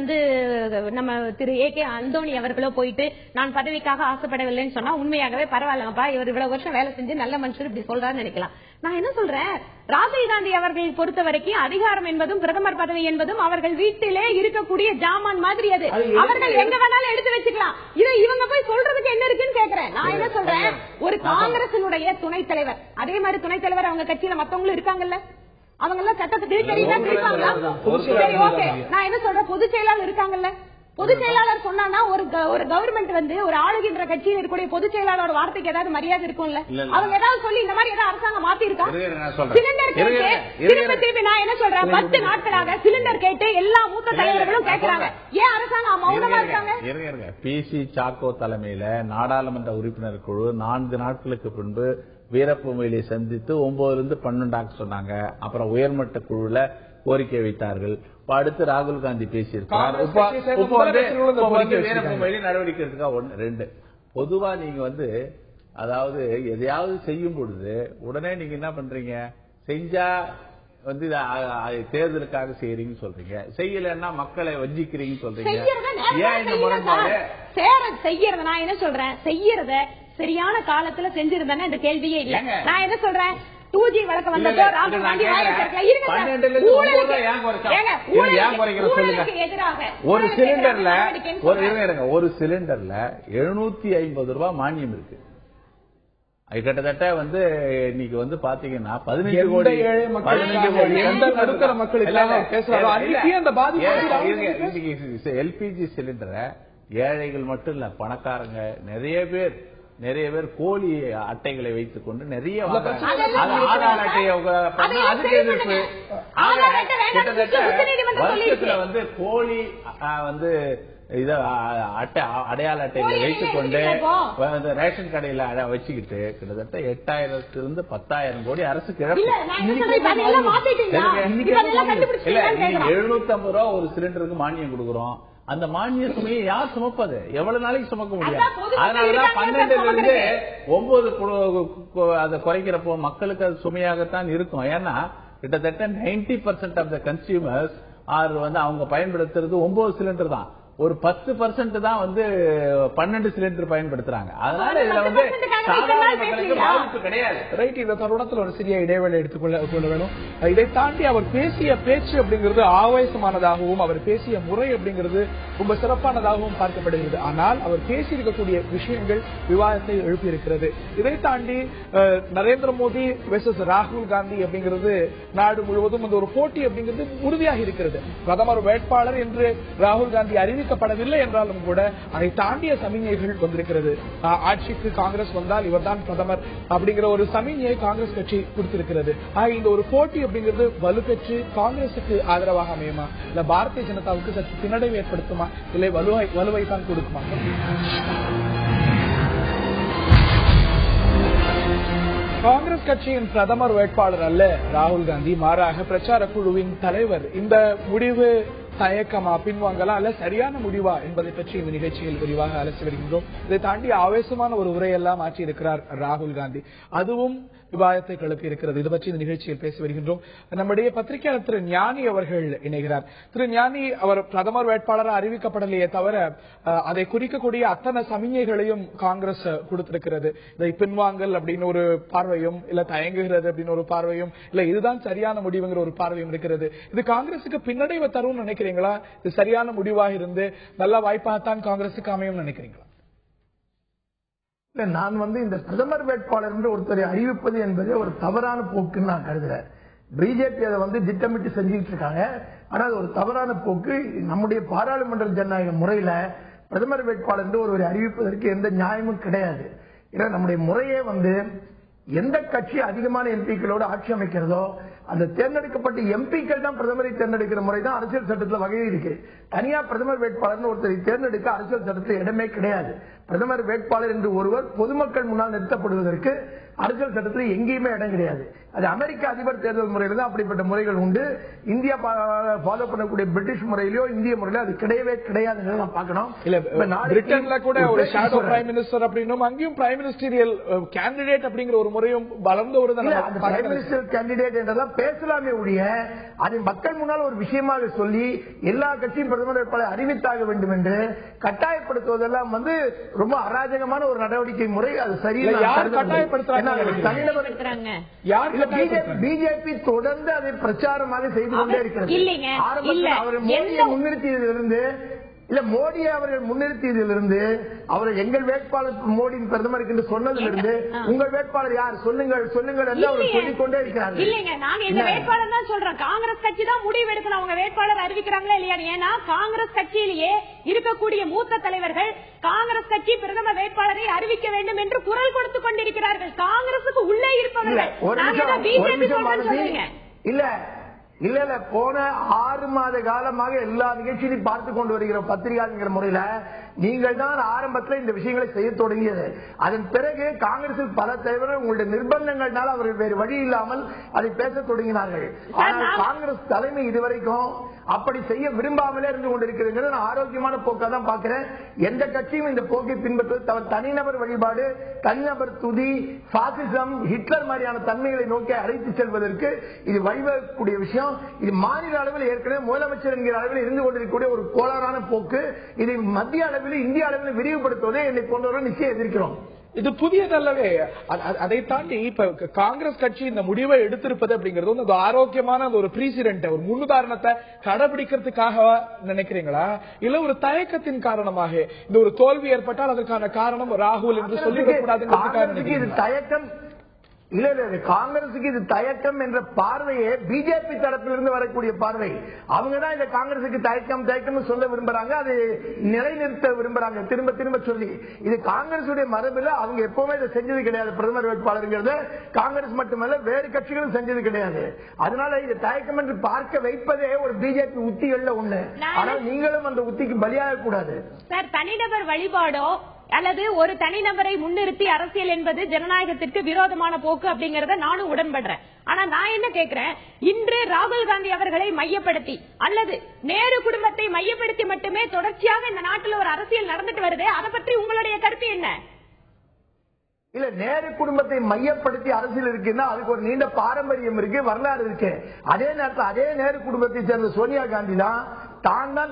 நம்ம திரு ஏ.கே. அந்தோணி அவர்களோ போயிட்டு நான் பதவிக்காக ஆசைப்படவில்லைன்னு சொன்னா உண்மையாகவே பரவாயில்லப்பா, இவர் இவ்வளவு வருஷம் வேலை செஞ்சு நல்ல மனுஷர் இப்படி சொல்றாருன்னு நினைக்கலாம். நான் என்ன சொல்றேன், ராகுல் காந்தி அவர்கள் பொறுத்த வரைக்கும் அதிகாரம் என்பதும் பிரதமர் பதவி என்பதும் அவர்கள் வீட்டிலே இருக்கக்கூடிய ஜாமான் மாதிரி. அது அவர்கள் எங்க வேணாலும் எடுத்து வச்சுக்கலாம். இதை இவங்க போய் சொல்றதுக்கு என்ன இருக்குன்னு கேக்குறேன். நான் என்ன சொல்றேன், ஒரு காங்கிரசினுடைய துணைத் தலைவர், அதே மாதிரி துணைத் தலைவர் அவங்க கட்சியில மத்தவங்களும் இருக்காங்கல்ல, அவங்க எல்லாம் சட்டத்துக்கு தெரியுமா? நான் என்ன சொல்றேன், பொதுச் செயலாளர் இருக்காங்கல்ல, பொதுச் செயலாளர் சொன்னா ஒரு கவர்மெண்ட் ஒரு ஆளுகின்ற கட்சியில் இருக்கக்கூடிய பொதுச் செயலாளரோட வார்த்தைக்கு ஏதாவது மரியாதை இருக்கும்ல? அவங்க ஏதாவது சொல்லி இந்த மாதிரி ஏதாவது அரசாங்கம் மாத்தி இருக்கா? சிலிண்டர் கேட்டு திருப்பி நான் என்ன சொல்றேன், 10 நாட்களாக சிலிண்டர் கேட்டு எல்லா மூத்த தலைவர்களும் கேட்கிறாங்க. ஏன் அரசாங்கம் மௌனமா இருக்காங்க? பி.சி. சாக்கோ தலைமையில நாடாளுமன்ற உறுப்பினர் குழு 4 நாட்களுக்கு பின்பு வீரப்பமொழியை சந்தித்து 9ல இருந்து 12 ஆக்க சொன்னாங்க. அப்புறம் உயர்மட்ட குழுல கோரிக்கை வைத்தார்கள். அடுத்து ராகுல் காந்தி பேசியிருக்கார். வீரப்பமொழி நடவடிக்கை எடுத்துக்கா 1 2. பொதுவா நீங்க அதாவது எதையாவது செய்யும் பொழுது உடனே நீங்க என்ன பண்றீங்க, செஞ்சா தேர்தலுக்காக செய்யறீங்கன்னு சொல்றீங்க, செய்யலன்னா மக்களை வஞ்சிக்கிறீங்கன்னு சொல்றீங்க. ஏன் இந்த முரண்பாடு? செய்யறத நான் என்ன சொல்றேன், செய்யறத சரியான காலத்துல செஞ்சிருந்தேன்னா இந்த கேள்வியே இல்ல. நான் என்ன சொல்றேன், 2G வழக்கு வந்தப்போ ராகுல் காந்தி ஒரு சிலிண்டர்ல 750 ரூபாய் மானியம் இருக்கு. அது கிட்டத்தட்ட இன்னைக்கு பாத்தீங்கன்னா 15 கோடி எல்பிஜி சிலிண்டரை ஏழைகள் மட்டும் இல்ல, பணக்காரங்க நிறைய பேர் கோழி அட்டைகளை வைத்துக் கொண்டு நிறைய ஆதார் அட்டையை அதுக்கு எதிர்ப்பு. வருஷத்துல கோழி அடையாள அட்டைகளை வைத்துக் கொண்டு ரேஷன் கடையில வச்சுக்கிட்டு கிட்டத்தட்ட 8000 இருந்து 10,000 கோடி அரசுக்கு இழப்பு. 750 ரூபா ஒரு சிலிண்டருக்கு மானியம் கொடுக்கிறோம். அந்த மானிய சுமையை யார் சுமப்பது? எவ்வளவு நாளைக்கு சுமக்க முடியாது? அதனாலதான் 12ல இருந்து 9 அதை குறைக்கிறப்போ மக்களுக்கு அது சுமையாகத்தான் இருக்கும். ஏன்னா கிட்டத்தட்ட 90% ஆஃப் த கன்சியூமர்ஸ் அவங்க பயன்படுத்துறது 9 சிலிண்டர் தான். ஒரு 10% தான் 12 சிலிண்டர் பயன்படுத்துறாங்க. அதனால இதுல சாதாரண மக்களுக்கு பாதிப்பு கிடையாது. ரைட். இந்த தருணத்தில் ஒரு சிறிய இடைவெளி எடுத்துக்கொள்ள வேணும். இதை தாண்டி அவர் பேசிய பேச்சு அப்படிங்கிறது ஆவேசமானதாகவும் அவர் பேசிய முறை அப்படிங்கிறது ரொம்ப சிறப்பானதாகவும் பார்க்கப்படுகிறது. ஆனால் அவர் பேசியிருக்கக்கூடிய விஷயங்கள் விவாதத்தை எழுப்பியிருக்கிறது. இதை தாண்டி நரேந்திர மோடி வெர்சஸ் ராகுல் காந்தி அப்படிங்கிறது நாடு முழுவதும் ஒரு போட்டி அப்படிங்கிறது உறுதியாக இருக்கிறது. பிரதமர் வேட்பாளர் என்று ராகுல் காந்தி அறிவிக்கப்படவில்லை என்றாலும் கூட அதை தாண்டிய சமிஞைகள் வந்திருக்கிறது. ஆட்சிக்கு காங்கிரஸ் வந்தால் இவர்தான் பிரதமர் அப்படிங்கிற ஒரு சமிஞையை காங்கிரஸ் கட்சி கொடுத்திருக்கிறது. இந்த ஒரு போட்டி அப்படிங்கிறது வலுப்பெற்று காங்கிரசுக்கு ஆதரவாக அமையுமா, இல்ல பாரதிய ஜனதாவுக்கு சற்று பின்னடைவு ஏற்படுத்துமா, இல்லை வலுவை தான் கொடுக்குமா? காங்கிரஸ் கட்சியின் பிரதமர் வேட்பாளர் அல்ல ராகுல் காந்தி, மாறாக பிரச்சார குழுவின் தலைவர். இந்த முடிவு தயக்கமா, பின்வாங்கலாம், அல்ல சரியான முடிவா என்பதை பற்றி இந்த நிகழ்ச்சியில் விரிவாக அலசி வருகின்றோம். இதை தாண்டி ஆவேசமான ஒரு உரையெல்லாம் ஆற்றி இருக்கிறார் ராகுல் காந்தி. அதுவும் விவாதத்தை கிளப்பி இருக்கிறது. இது பற்றி இந்த நிகழ்ச்சியில் பேசி வருகின்றோம். நம்முடைய பத்திரிகையாளர் திரு ஞானி அவர்கள் இணைகிறார். திரு ஞானி, அவர் பிரதமர் வேட்பாளராக அறிவிக்கப்படலையே தவிர அதை குறிக்கக்கூடிய அத்தனை சமிஞைகளையும் காங்கிரஸ் கொடுத்திருக்கிறது. இதை பின்வாங்கல் அப்படின்னு ஒரு பார்வையும், இல்ல தயங்குகிறது அப்படின்னு ஒரு பார்வையும், இல்ல இதுதான் சரியான முடிவுங்கிற ஒரு பார்வையும் இருக்கிறது. இது காங்கிரசுக்கு பின்னடைவை தரும் நினைக்கிறீங்களா? இது சரியான முடிவாக இருந்து நல்ல வாய்ப்பாகத்தான் காங்கிரசுக்கு அமையும் நினைக்கிறீங்களா? நான் இந்த பிரதமர் வேட்பாளர் என்று ஒருத்தரை அறிவிப்பது என்பது ஒரு தவறான போக்குன்னு நான் கருதுறேன். பிஜேபி அதை திட்டமிட்டு செஞ்சுட்டு இருக்காங்க. ஆனா அது ஒரு தவறான போக்கு. நம்முடைய பாராளுமன்ற ஜனநாயக முறையில பிரதமர் வேட்பாளர் என்று ஒருவரை அறிவிப்பதற்கு எந்த நியாயமும் கிடையாது. ஏன்னா நம்முடைய முறையே எந்த கட்சி அதிகமான எம்பிக்களோடு ஆட்சி அமைக்கிறதோ அந்த தேர்ந்தெடுக்கப்பட்ட எம்பிக்கள் தான் பிரதமரை தேர்ந்தெடுக்கிற முறை தான் அரசியல் சட்டத்தில் வகை இருக்கு. தனியா பிரதமர் வேட்பாளர் ஒருத்தரை தேர்ந்தெடுக்க அரசியல் சட்டத்தில் இடமே கிடையாது. பிரதமர் வேட்பாளர் என்று ஒருவர் பொதுமக்கள் முன்னால் நிறுத்தப்படுவதற்கு அரசியல் சட்டத்தில் எங்கேயுமே இடம் கிடையாது. அது அமெரிக்க அதிபர் தேர்தல் முறையில தான் அப்படிப்பட்ட முறைகள் உண்டு. இந்தியா ஃபாலோ பண்ணக்கூடிய பிரிட்டிஷ் முறையிலோ இந்திய முறையிலோ அது கிடையவே கிடையாது. பார்க்கணும். பிரிட்டன்ல கூட ஒரு ஷேடோ பிரைம் மினிஸ்டர் அப்படின்னும் அங்கேயும் பிரைம் மினிஸ்டரியல் கேண்டிடேட் அப்படிங்கிற ஒரு முறையும் வளர்ந்த ஒரு பிரைம் மினிஸ்டர் கேண்டிடேட் என்றெல்லாம் பேசலாமே ஒழிய அதை மக்கள் முன்னால் ஒரு விஷயமாக சொல்லி எல்லா கட்சியும் பிரதமர் வேட்பாளரை அறிவித்தாக வேண்டும் என்று கட்டாயப்படுத்துவதெல்லாம் ரொம்ப அராஜகமான ஒரு நடவடிக்கை முறை. அது சரியில்லை. பிஜேபி தொடர்ந்து அதை பிரச்சாரமாக செய்து கொண்டே இருக்கிறது. அவர் மோடியை முன்னிறுத்தியதிலிருந்து மோடி அவர்கள் முன்னிறுத்தியதிலிருந்து அவர் எங்கள் வேட்பாளர் மோடியின் பிரதமருக்கு என்று சொன்னதிலிருந்து உங்கள் வேட்பாளர் யார் சொல்லுங்கள் சொல்லுங்கள் என்று அவர் சொல்லிக்கொண்டே இருக்கிறார்கள். இல்லைங்க, நாங்க எங்க வேட்பாளர் தான் சொல்றோம். காங்கிரஸ் கட்சி தான் முடிவு எடுக்கணும் அவங்க வேட்பாளர் அறிவிக்கிறாங்களா இல்லையா. ஏன்னா காங்கிரஸ் கட்சியிலேயே இருக்கக்கூடிய மூத்த தலைவர்கள் காங்கிரஸ் கட்சி பிரதமர் வேட்பாளரை அறிவிக்க வேண்டும் என்று குரல் கொடுத்துக் கொண்டிருக்கிறார்கள். காங்கிரசுக்கு உள்ளே இருப்பவர்கள் இல்ல போன 6 மாத காலமாக எல்லா நிகழ்ச்சியிலும் பார்த்து கொண்டு வருகிற பத்திரிகைங்கிற முறையில நீங்கள் தான் ஆரம்பத்தில் இந்த விஷயங்களை செய்ய தொடங்கியது. அதன் பிறகு காங்கிரசில் பல தலைவர்கள் உங்களுடைய நிர்பந்தங்கள்னால அவர்கள் வேறு வழி இல்லாமல் அதை பேச தொடங்கினார்கள். ஆனால் காங்கிரஸ் தலைமை இதுவரைக்கும் அப்படி செய்ய விரும்பாமலே இருந்து கொண்டிருக்கிறது. நான் ஆரோக்கியமான போக்கா தான் பார்க்கிறேன். எந்த கட்சியும் இந்த போக்கை பின்பற்றுவது தனிநபர் வழிபாடு, தனிநபர் துதி, பாசிசம், ஹிட்லர் மாதிரியான தன்மைகளை நோக்கி அழைத்து செல்வதற்கு இது வழிவகுக்கக்கூடிய விஷயம். இது மாநில அளவில் ஏற்கனவே முதலமைச்சர் என்கிற அளவில் இருந்து கொண்டிருக்கக்கூடிய ஒரு கோளாறான போக்கு. இதை மத்திய அளவில் இந்திய அளவில் விரிவுபடுத்துவதை என்னை போன்றவர்கள் நிச்சயம் எதிர்க்கிறோம். இது புதியதல்லவே. அதை தாண்டி இப்ப காங்கிரஸ் கட்சி இந்த முடிவை எடுத்திருப்பது அப்படிங்கிறது ஆரோக்கியமான ஒரு பிரீசிடென்ட், ஒரு முன்னுதாரணத்தை கடைபிடிக்கிறதுக்காக நினைக்கிறீங்களா, இல்ல ஒரு தயக்கத்தின் காரணமாக இந்த ஒரு தோல்வி ஏற்பட்டால் அதற்கான காரணம் ராகுல் என்று சொல்லிவிடக்கூடாது தயக்கம் இல்ல காங்கிரசுக்கு இது தயக்கம் என்ற பார்வையே பிஜேபி தரப்பிலிருந்து வரக்கூடிய பார்வை. அவங்கதான் இந்த காங்கிரசுக்கு தயக்கம் சொல்ல விரும்புறாங்க, அதை நிலைநிறுத்த விரும்புறாங்க திரும்ப திரும்ப சொல்லி. இது காங்கிரசுடைய மரபில் அவங்க எப்பவுமே இதை செஞ்சது கிடையாது. பிரதமர் வேட்பாளருங்கிறது காங்கிரஸ் மட்டுமல்ல வேறு கட்சிகளும் செஞ்சது கிடையாது. அதனால இது தயக்கம் என்று பார்க்க வைப்பதே ஒரு பிஜேபி உத்திகள்ல ஒண்ணு. ஆனால் நீங்களும் அந்த உத்திக்கு பலியாக கூடாது. தனிநபர் வழிபாடோ அல்லது ஒரு தனிநபரை முன்னிறுத்தி அரசியல் என்பது ஜனநாயகத்திற்கு விரோதமான போக்கு அப்படிங்கறத நானும் உடன்படுறேன். ஆனா நான் என்ன கேக்குறேன், இன்று ராகுல் காந்தி அவர்களை மையப்படுத்தி அல்லது நேரு குடும்பத்தை மையப்படுத்தி மட்டுமே தொடர்ச்சியாக இந்த நாட்டில் ஒரு அரசியல் நடந்துட்டு வருது. அதை பற்றி உங்களுடைய கருத்து என்ன? இல்ல நேரு குடும்பத்தை மையப்படுத்தி அரசியல் இருக்குன்னா அதுக்கு ஒரு நீண்ட பாரம்பரியம் இருக்கு, வரலாறு இருக்கு. அதே நேரத்தில் அதே நேரு குடும்பத்தை சேர்ந்த சோனியா காந்தி தான்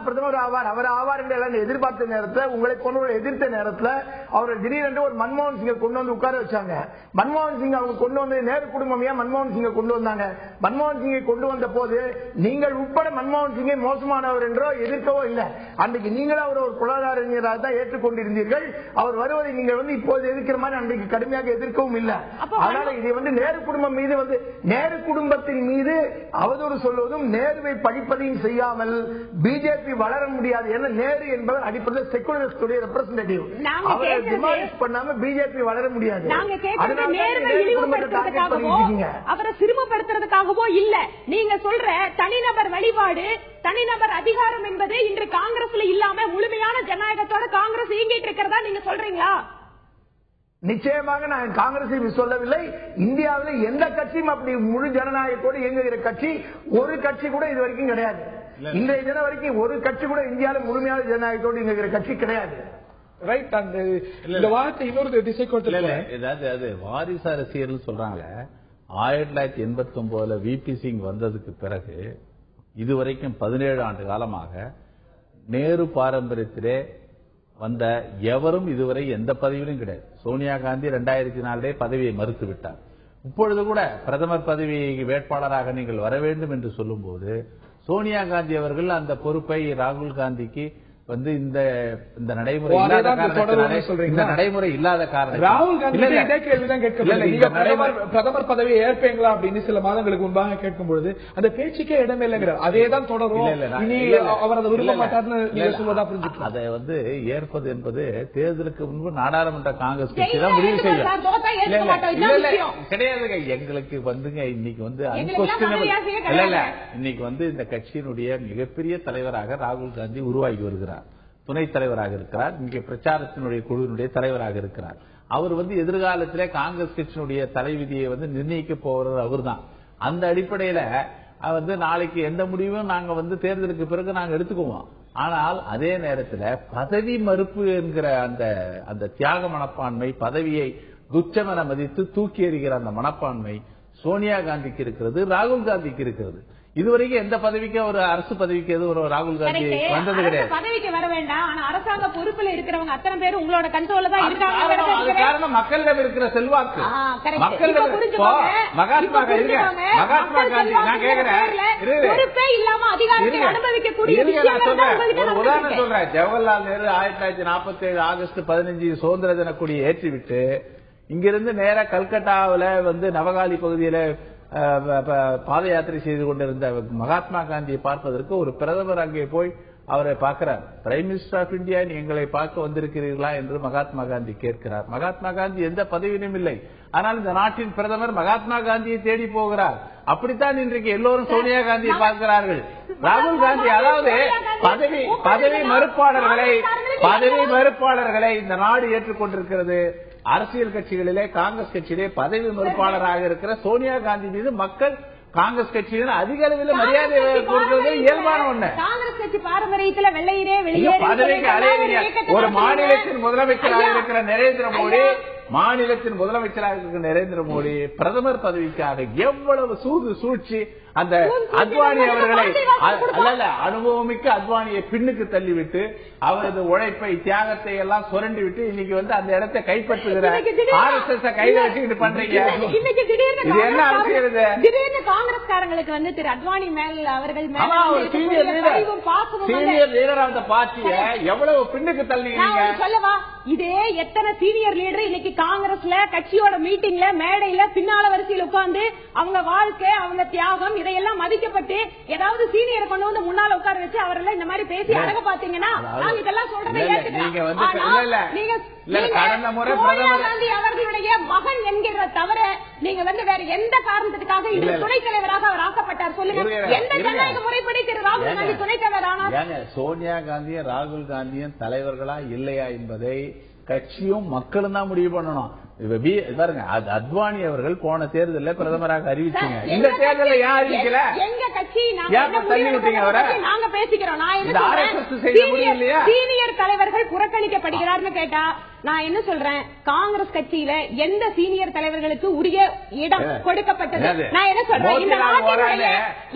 பிரதமர் ஆவார், அவர் ஆவார் என்று எல்லாம் எதிர்பார்த்த நேரத்தில், உங்களை போன்ற எதிர்த்த நேரத்தில் அவர்கள் திடீரென்று ஒரு மன்மோகன் சிங்கை கொண்டு வந்து உட்கார வச்சாங்க. மன்மோகன் சிங் அவங்க கொண்டு வந்து நேரு குடும்பம் ஏன் மன்மோகன் சிங்கை கொண்டு வந்தாங்க? மன்மோகன் சிங்கை கொண்டு வந்த போது நீங்கள் உட்பட மன்மோகன் சிங்கை மோசமானவர் என்றோ எதிர்க்கவோ இல்லை. அன்றைக்கு நீங்களும் அவர் ஒரு பொருளாதார அறிஞராக தான் ஏற்றுக்கொண்டிருந்தீர்கள். அவர் வருவதை நீங்கள் இப்போது எதிர்க்கிற மாதிரி அன்றைக்கு கடுமையாக எதிர்க்கவும் இல்லை. அதனால இதை நேரு குடும்பம் மீது நேரு குடும்பத்தின் மீது அவதூறு சொல்வதும் நேருவை படிப்பதையும் செய்யாமல் பிஜேபி வளர முடியாது. ஏன்னா நேரு என்பவர் அடிப்படையில் செகுலரிஸ்டுடைய ரெப்ரசன்டேட்டிவ். அவரை டிமாலிஷ் பண்ணாம பிஜேபி வளர முடியாது. அவரை சிறுமப்படுத்துறதுக்காகவோ இல்ல. நீங்க சொல்ற தனிநபர் வழிபாடு, தனிநபர் அதிகாரம் என்பது இன்று காங்கிரஸ்ல இல்லாம முழுமையான ஜனநாயகத்தோட காங்கிரஸ் இயங்கிட்டு இருக்கிறதா நீங்க சொல்றீங்களா? நிச்சயமாக நான் காங்கிரஸ் சொல்லவில்லை. இந்தியாவில் எந்த கட்சியும் அப்படி முழு ஜனநாயகத்தோடு இயங்குகிற கட்சி ஒரு கட்சி கூட இது வரைக்கும் கிடையாது. இன்றைய தினம் வரைக்கும் ஒரு கட்சி கூட இந்தியாவில் முழுமையான ஜனநாயகத்தோடு இங்க இருக்கிற கட்சி கிடையாது. ரைட். அந்த இந்த வார்த்தை இன்னொரு திசை கொடுத்து ஏதாவது அது வாரிசு அரசியல் சொல்றாங்களே. 1989 விபி சிங் வந்ததுக்கு பிறகு இதுவரைக்கும் 17 ஆண்டு காலமாக நேரு பாரம்பரியத்திலே வந்த எவரும் இதுவரை எந்த பதவியிலும் கிடையாது. சோனியா காந்தி 2004 பதவியை மறுத்து விட்டார். இப்பொழுது கூட பிரதமர் பதவி வேட்பாளராக நீங்கள் வர வேண்டும் என்று சொல்லும்போது சோனியா காந்தி அவர்கள் அந்த பொறுப்பை ராகுல் காந்திக்கு வந்து இந்த நடைமுறை இல்லாத காரணம் ராகுல் காந்தி இதே கேள்விதான் கேட்கப்படுது. பிரதமர் பதவியை ஏற்பீங்களா அப்படின்னு சில மாதங்களுக்கு முன்பாக கேட்கும்போது அந்த பேச்சுக்கே இடமே இல்லைங்கிறார். அதேதான் தொடரும். அவர் அதை விரும்ப மாட்டார்னு நீங்க சொல்வதா புரிஞ்சுக்கலாம். அதை வந்து ஏற்பது என்பது தேர்தலுக்கு முன்பு நாடாளுமன்ற காங்கிரஸ் கட்சி தான் முடிவு செய்யும். கிடையாதுங்க. எங்களுக்கு வந்துங்க இன்னைக்கு வந்து இன்னைக்கு வந்து இந்த கட்சியினுடைய மிகப்பெரிய தலைவராக ராகுல் காந்தி உருவாகி வருகிறார். துணைத் தலைவராக இருக்கிறார். இங்கே பிரச்சாரத்தினுடைய குழுவினுடைய தலைவராக இருக்கிறார். அவர் வந்து எதிர்காலத்திலே காங்கிரஸ் கட்சியினுடைய தலைவிதியை வந்து நிர்ணயிக்க போறது அவர்தான். அந்த அடிப்படையில வந்து நாளைக்கு எந்த முடிவும் நாங்க வந்து தேர்தலுக்கு பிறகு நாங்க எடுத்துக்குவோம். ஆனால் அதே நேரத்தில் பதவி மறுப்பு என்கிற அந்த தியாக மனப்பான்மை, பதவியை துச்சமென மதித்து தூக்கி எறிகிற அந்த மனப்பான்மை சோனியா காந்திக்கு இருக்கிறது, ராகுல் காந்திக்கு இருக்கிறது. இதுவரைக்கும் எந்த பதவிக்கு ஒரு அரசு பதவிக்கு எதுவும் ஒரு ராகுல் காந்தி வந்தது கிடையாது. பதவிக்கு வர வேண்டாம். ஆனா அரசாங்க பொறுப்புல இருக்கிறவங்க அத்தனை பேர் உங்களோட கண்ட்ரோல்ல தான் இருக்காங்க. காரணம் மக்களிடம் இருக்கிற செல்வாக்கு. மகாத்மா காந்தி நான் கேக்குறேன், பொறுப்பே இல்லாம அதிகாரத்தை அனுபவிக்கக்கூடிய உதாரணம் சொல்றேன். ஜவஹர்லால் நேரு 1947 ஆகஸ்ட் 15 சுதந்திர தின கொடியை ஏற்றிவிட்டு இங்கிருந்து நேர கல்கட்டாவில வந்து நவகாலி பகுதியில பாத யாத்திரை செய்து கொண்டிருந்த மகாத்மா காந்தியை பார்ப்பதற்கு ஒரு பிரதமர் அங்கே போய் அவரை பார்க்கிறார். பிரைம் மினிஸ்டர் ஆஃப் இந்தியா எங்களை பார்க்க வந்திருக்கிறீர்களா என்று மகாத்மா காந்தி கேட்கிறார். மகாத்மா காந்தி எந்த பதவியிலும் இல்லை. ஆனால் இந்த நாட்டின் பிரதமர் மகாத்மா காந்தியை தேடி போகிறார். அப்படித்தான் இன்றைக்கு எல்லோரும் சோனியா காந்தியை பார்க்கிறார்கள். ராகுல் காந்தி அதாவது பதவி மறுப்பாளர்களை இந்த நாடு ஏற்றுக்கொண்டிருக்கிறது. அரசியல் கட்சிகளிலே காங்கிரஸ் கட்சியிலே பதவி மறுப்பாளராக இருக்கிற சோனியா காந்தி மீது மக்கள் காங்கிரஸ் கட்சியில் அதிக அளவில் மரியாதை கொடுக்கிறது இயல்பான ஒண்ணு. காங்கிரஸ் கட்சி பாரம்பரியத்தில் வெள்ளையிலே பதவிக்கு அலைய ஒரு மாநிலத்தின் முதலமைச்சராக இருக்கிற நரேந்திர மோடி பிரதமர் பதவிக்காக எவ்வளவு சூழ்ச்சி அந்த அத்வானி அவர்களை அனுபவமிக்க அத்வானியை பின்னுக்கு தள்ளிவிட்டு அவரது உழைப்பை தியாகத்தை எல்லாம் சுரண்டி விட்டு இன்னைக்கு வந்து அந்த இடத்தை கைப்பற்றுகிற RSS கையில வச்சுக்கிட்டு பண்றீங்க. இது என்ன அரசியல்? காங்கிரஸ்காரங்களுக்கு வந்து திரு அத்வானி மேல் அவர்கள் சீனியர் லீடர் ஆஃப் த பார்ட்டியை எவ்வளவு பின்னுக்கு தள்ளிங்க சொல்லவா? இதே எத்தனை சீனியர் லீடர் இன்னைக்கு காங்கிரஸ்ல கட்சியோட மீட்டிங்ல மேடையில பின்னால வரிசையில் உட்கார்ந்து அவங்க வாழ்க்கை அவங்க தியாகம் இதையெல்லாம் மதிக்கப்பட்டு ஏதாவது சீனியரை கொண்டு வந்து முன்னால உட்கார வச்சு அவரெல்லாம் இந்த மாதிரி பேசி அழக பாத்தீங்கன்னா நாங்க இதெல்லாம் சொல்றதை கடந்த முறை காந்தி அவர்களுடைய மகன் என்கிற தவிர நீங்க வந்து வேற எந்த காரணத்துக்காக இந்த துணைத் தலைவராக அவர் ஆக்கப்பட்டார் சொல்லுங்க. எந்த ஜனநாயக முறைப்படி திரு ராகுல் காந்தி துணைத் தலைவர் ஆனார்? சோனியா காந்தியும் ராகுல் காந்தியும் தலைவர்களா இல்லையா என்பதை கட்சியும் மக்களும் தான் முடிவு பண்ணணும். பாருங்க, அத்வானி அவர்கள் போன தேர்தலில் பிரதமராக அறிவிச்சீங்க. இந்த தேர்தலில் ஏன் அறிவிக்கல? எங்க கட்சி தள்ளி விட்டீங்க அவரை? நாங்க பேசிக்கிறோம். சீனியர் தலைவர்கள் புறக்கணிக்கப்படுகிறார்னு கேட்டா நான் என்ன சொல்றேன்? காங்கிரஸ் கட்சியில எந்த சீனியர் தலைவர்களுக்கு உரிய இடம் கொடுக்கப்பட்டது? நான் என்ன சொல்றேன்?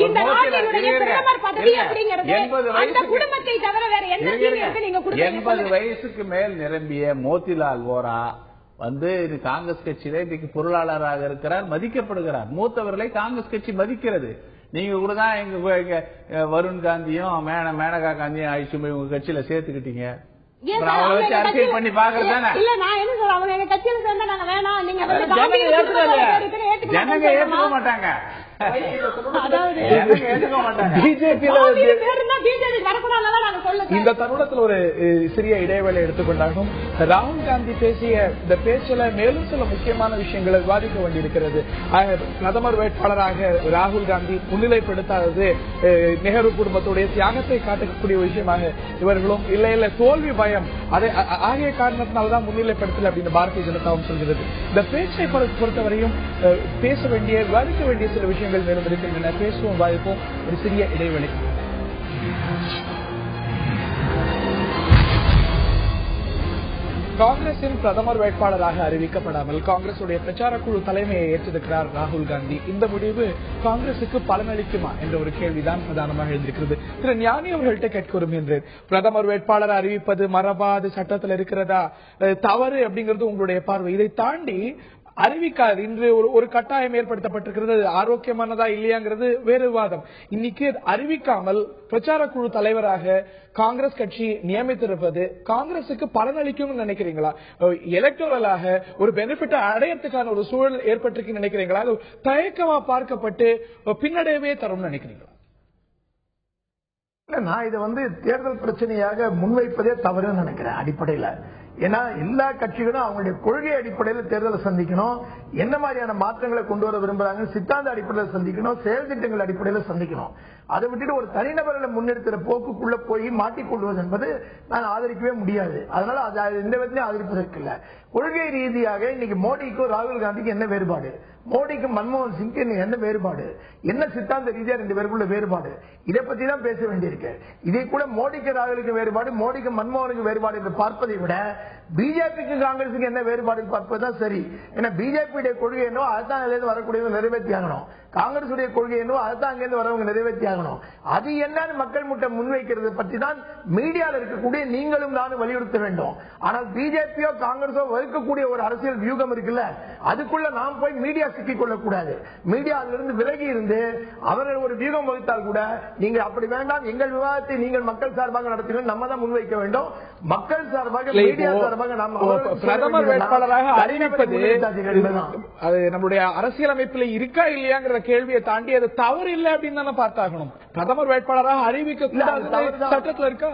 இந்த நாட்டினுடைய பிரதமர் பதவி அப்படிங்கிறது அந்த குடும்பத்தை தவிர வேற எந்த சீனியருக்கு நீங்க கொடுக்க? 80 வயசுக்கு மேல் நிரம்பிய மோதிலால் வோரா வந்து காங்கிரஸ் கட்சியில இன்னைக்கு பொருளாளராக இருக்கிறார், மதிக்கப்படுகிறார். மூத்தவர்களை காங்கிரஸ் கட்சி மதிக்கிறது. நீங்க கூட தான் எங்க வருண் காந்தியும் மேனகா காந்தியும் ஆயிடுச்சு உங்க கட்சியில சேர்த்துக்கிட்டீங்க. அரசியல் பண்ணி பாக்குறது தானே? இல்ல நான் என்ன சொல்றேன், அவங்க எங்க கட்சியில சேர்ந்தா நாங்க வேணாம் நீங்க ஜனங்க ஏற்றுக்க மாட்டாங்க. இந்த தருணத்தில் ஒரு சிறிய இடைவேளை எடுத்துக்கொண்டாகும். ராகுல் காந்தி பேசிய இந்த பேச்சில மேலும் சில முக்கியமான விஷயங்களை விவாதிக்க வேண்டியிருக்கிறது. பிரதமர் வேட்பாளராக ராகுல் காந்தி முன்னிலைப்படுத்தாதது நெஹ்ரு குடும்பத்துடைய தியாகத்தை காட்டக்கூடிய விஷயமாக இவர்களும் இல்ல தோல்வி பயம் அதை ஆகிய காரணத்தினால்தான் முன்னிலைப்படுத்தல அப்படின்னு பாரதிய ஜனதாவும் சொல்கிறது. இந்த பேச்சை பொறுத்தவரையும் பேச வேண்டிய விவாதிக்க வேண்டிய சில விஷயங்கள் மேலும் இருக்கின்றன. பேசுவோம், வாய்ப்போம். ஒரு சிறிய இடைவெளி. காங்கிரசின் பிரதமர் வேட்பாளராக அறிவிக்கப்படாமல் காங்கிரசுடைய பிரச்சார குழு தலைமையை ஏற்றிருக்கிறார் ராகுல் காந்தி. இந்த முடிவு காங்கிரசுக்கு பலனளிக்குமா என்ற ஒரு கேள்விதான் பிரதானமாக எழுந்திருக்கிறது. திரு ஞானி அவர்கள்ட்ட கேட்க விரும்புகின்றேன். பிரதமர் வேட்பாளர் அறிவிப்பது மரபா, அது சட்டத்தில் இருக்கிறதா, தவறு அப்படிங்கிறது உங்களுடைய பார்வை. இதை தாண்டி அறிவிக்காது இன்று ஒரு கட்டாயம் ஏற்படுத்தப்பட்டிருக்கிறது. ஆரோக்கியமானதா இல்லையாங்கிறது வேறு விவாதம். இன்னைக்கு அறிவிக்காமல் பிரச்சார குழு தலைவராக காங்கிரஸ் கட்சி நியமித்திருப்பது காங்கிரசுக்கு பலனளிக்கும் நினைக்கிறீங்களா? எலக்டோரலாக ஒரு பெனிஃபிட் அடையறதுக்கான ஒரு சூழல் ஏற்பட்டிருக்கு நினைக்கிறீங்களா? தயக்கமா பார்க்கப்பட்டு பின்னடைவே தரும் நினைக்கிறீங்களா? நான் இதை தேர்தல் பிரச்சனையாக முன்வைப்பதே தவறுன்னு நினைக்கிறேன் அடிப்படையில். ஏன்னா எல்லா கட்சிகளும் அவங்களுடைய கொள்கை அடிப்படையில் தேர்தலை சந்திக்கணும், என்ன மாதிரியான மாற்றங்களை கொண்டு வர விரும்புறாங்க சித்தாந்த அடிப்படையில் சந்திக்கணும், செயல் திட்டங்கள் அடிப்படையில் சந்திக்கணும். அதை விட்டுட்டு ஒரு தனிநபர்களை முன்னெடுக்கிற போக்குக்குள்ள போய் மாட்டிக்கொள்வது என்பது நான் ஆதரிக்கவே முடியாது. அதனால அது எந்த விதத்திலையும் ஆதரிப்பதற்கு இல்லை. கொள்கை ரீதியாக இன்னைக்கு மோடிக்கும் ராகுல் காந்திக்கு என்ன வேறுபாடு, மோடிக்கும் மன்மோகன் சிங்க்கு என்ன வேறுபாடு, என்ன சித்தாந்த ரீதியா ரெண்டு பேருக்குள்ள வேறுபாடு, இதை பத்தி தான் பேச வேண்டியிருக்கு. இதை கூட மோடிக்கு ராகுலுக்கு வேறுபாடு, மோடிக்கு மன்மோகனுக்கு வேறுபாடு என்று பார்ப்பதை விட பிஜேபிக்கு காங்கிரசுக்கு என்ன வேறுபாடு பார்ப்பதுதான் சரி. ஏன்னா பிஜேபியுடைய கொள்கை என்னவோ அதுதான் அங்கிருந்து வரக்கூடியவங்க நிறைவேற்றி ஆகணும், காங்கிரசுடைய கொள்கை என்னவோ அதுதான் அங்கிருந்து வரவங்க நிறைவேற்றி ஆகணும். அது என்னன்னு மக்கள் முட்டை முன்வைக்கிறது பற்றி தான் மீடியாவில் இருக்கக்கூடிய நீங்களும் நானும் வலியுறுத்த வேண்டும். ஆனால் பிஜேபியோ காங்கிரஸோ வகுக்கக்கூடிய ஒரு அரசியல் வியூகம் இருக்குல்ல, அதுக்குள்ள நாம் போய் மீடியா சிக்கிக் கொள்ளக்கூடாது. மீடியா அதிலிருந்து விலகி இருந்து அவர்கள் ஒரு வியூகம் வகுத்தால் கூட நீங்க அப்படி வேண்டாம், எங்கள் விவாதத்தை நீங்கள் மக்கள் சார்பாக நடத்துங்கள், நம்ம தான் முன்வைக்க வேண்டும். மக்கள் சார்பாக மீடியா சார்பாக பிரதமர் வேட்பாளராக அறிவிப்பது நம்முடைய அரசியலமைப்பில் இருக்கா இல்லையாங்கிற கேள்வியை தாண்டி அது தவறு இல்லை அப்படின்னு தானே பார்த்தாகணும். பிரதமர் வேட்பாளராக அறிவிக்க சட்டத்தில் இருக்கா?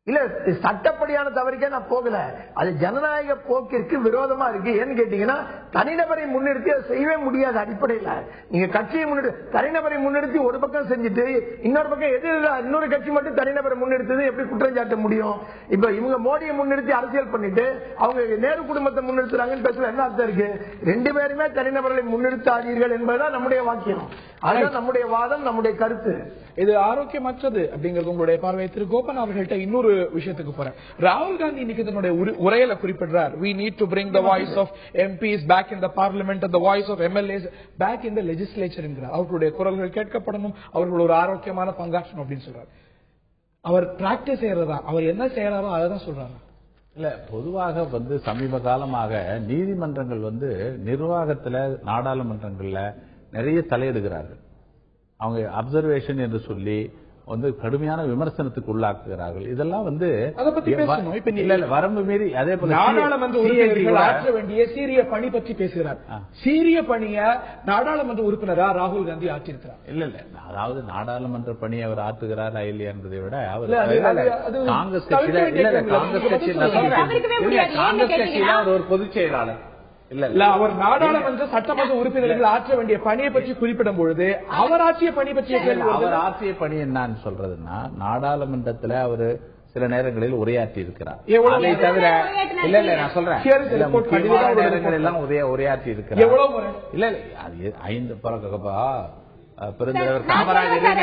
இல்ல சட்டப்படியான தவறுக்கே நான் போகல, அது ஜனநாயக போக்கிற்கு விரோதமா இருக்கு. ஏன்னு கேட்டீங்கன்னா தனிநபரை முன்னிறுத்தி அதை செய்யவே முடியாது. அடிப்படையில் நீங்க கட்சியை முன்னிறுத்தி தனிநபரை முன்னிறுத்தி ஒரு பக்கம் செஞ்சுட்டு இன்னொரு பக்கம் இன்னொரு கட்சி மட்டும் தனிநபரை முன்னிறுத்தது எப்படி குற்றம் சாட்ட முடியும்? இப்ப இவங்க மோடியை முன்னிறுத்தி அரசியல் பண்ணிட்டு அவங்க நேரு குடும்பத்தை முன்னிறுத்துறாங்கன்னு பேசல என்ன அர்த்தம் இருக்கு? ரெண்டு பேருமே தனிநபர்களை முன்னிறுத்தாதீர்கள் என்பதுதான் நம்முடைய வாக்கியம், அதுதான் நம்முடைய வாதம், நம்முடைய கருத்து. இது ஆரோக்கியமற்றது அப்படிங்கிறது உங்களுடைய பார்வை. திரு கோபன் அவர்கள்ட்ட இன்னொரு விஷயத்துக்கு போறேன். ராகுல் காந்தி இன்னைக்கு தன்னுடைய உரையில குறிப்பிடுறார், we need to bring the voice of MPs back in the parliament and the voice of MLAs back in the legislature என்கிறார். அவர்களுடைய குரல்கள் கேட்கப்படணும், அவர்கள் ஒரு ஆரோக்கியமான பங்காற்றணும் அப்படின்னு சொல்றாரு. அவர் பிராக்டிஸ் செய்யறதா, அவர் என்ன செய்யறாரோ அதை தான் சொல்றாரு. இல்ல பொதுவாக சமீப காலமாக நீதிமன்றங்கள் நிர்வாகத்துல நாடாளுமன்றங்கள்ல நிறைய தலையிடுகிறார்கள். அவங்க அப்சர்வேஷன் என்று சொல்லி கடுமையான விமர்சனத்துக்கு உள்ளாக்குகிறார்கள். இதெல்லாம் வரம்பு மீறி அதே போல நாடாளுமன்ற உறுப்பினர்கள் ஆற்ற வேண்டிய சீரிய பணி பற்றி பேசுகிறார். சீரிய பணிய நாடாளுமன்ற உறுப்பினரா ராகுல் காந்தி ஆற்றிருக்கிறார். இல்ல அதாவது நாடாளுமன்ற பணி அவர் ஆற்றுகிறாரா இல்லையா என்பதை விட அவர் காங்கிரஸ் கட்சியில ஒரு பொதுச் செயலாளர் இல்ல அவர் நாடாளுமன்ற சட்டமன்ற உறுப்பினர்கள் ஆற்ற வேண்டிய பணியை பற்றி குறிப்பிடும் பொழுது அவர் ஆற்றிய பணி பற்றிய கேள்வி. அவர் ஆற்றிய பணி என்னன்னு சொல்றதுன்னா நாடாளுமன்றத்துல அவரு சில நேரங்களில் உரையாற்றி இருக்கிறார். அதை தவிர இல்ல நான் சொல்றேன் நேரங்கள் எல்லாம் உரையாற்றி இருக்கிறார். இல்ல அது 5 பெருந்தலைவர் காமராஜர்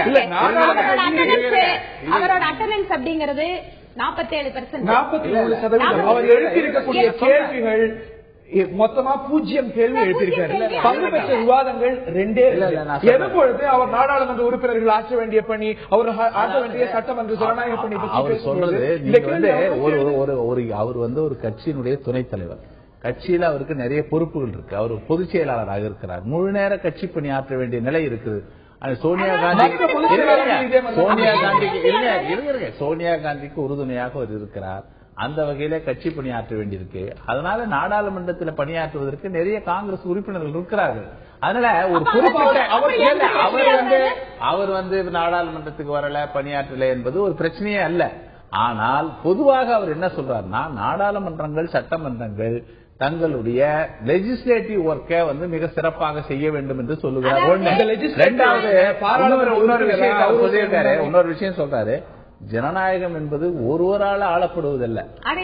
அவரோட அட்டெண்டன்ஸ் அப்படிங்கிறது 47%. அவர் எழுப்பியிருக்கக்கூடிய கேள்விகள் மொத்தமா 0 கேள்வி எழுப்பியிருக்காரு. பங்கு பெற்ற விவாதங்கள் 2 எப்பொழுது அவர் நாடாளுமன்ற உறுப்பினர்கள் ஆற்ற வேண்டிய பணி, அவர் ஆற்ற வேண்டிய சட்டமன்ற ஜனநாயக பணி அவர் சொல்றது அவர் ஒரு கட்சியினுடைய துணைத் தலைவர், கட்சியில அவருக்கு நிறைய பொறுப்புகள் இருக்கு, அவர் பொதுச் செயலாளராக இருக்கிறார், முழு நேர கட்சி பணி ஆற்ற வேண்டிய நிலை இருக்குது. சோனியா காந்திக்கு உறுதுணையாக அவர் இருக்கிறார். அந்த வகையில கட்சி பணியாற்ற வேண்டியிருக்கு. அதனால நாடாளுமன்றத்தில் பணியாற்றுவதற்கு நிறைய காங்கிரஸ் உறுப்பினர்கள் இருக்கிறார்கள். அதனால ஒரு குறிப்பிட்ட அவர் நாடாளுமன்றத்துக்கு வரல பணியாற்றல என்பது ஒரு பிரச்சனையே அல்ல. ஆனால் பொதுவாக அவர் என்ன சொல்றாருன்னா நாடாளுமன்றங்கள் சட்டமன்றங்கள் தங்களுடைய லெஜிஸ்லேட்டிவ் ஒர்க்கை மிக சிறப்பாக செய்ய வேண்டும் என்று சொல்லுகிறார். இன்னொரு விஷயம் சொல்றாரு, ஜனநாயகம் என்பது ஒருவரால் ஆளப்படுவதல்ல. அது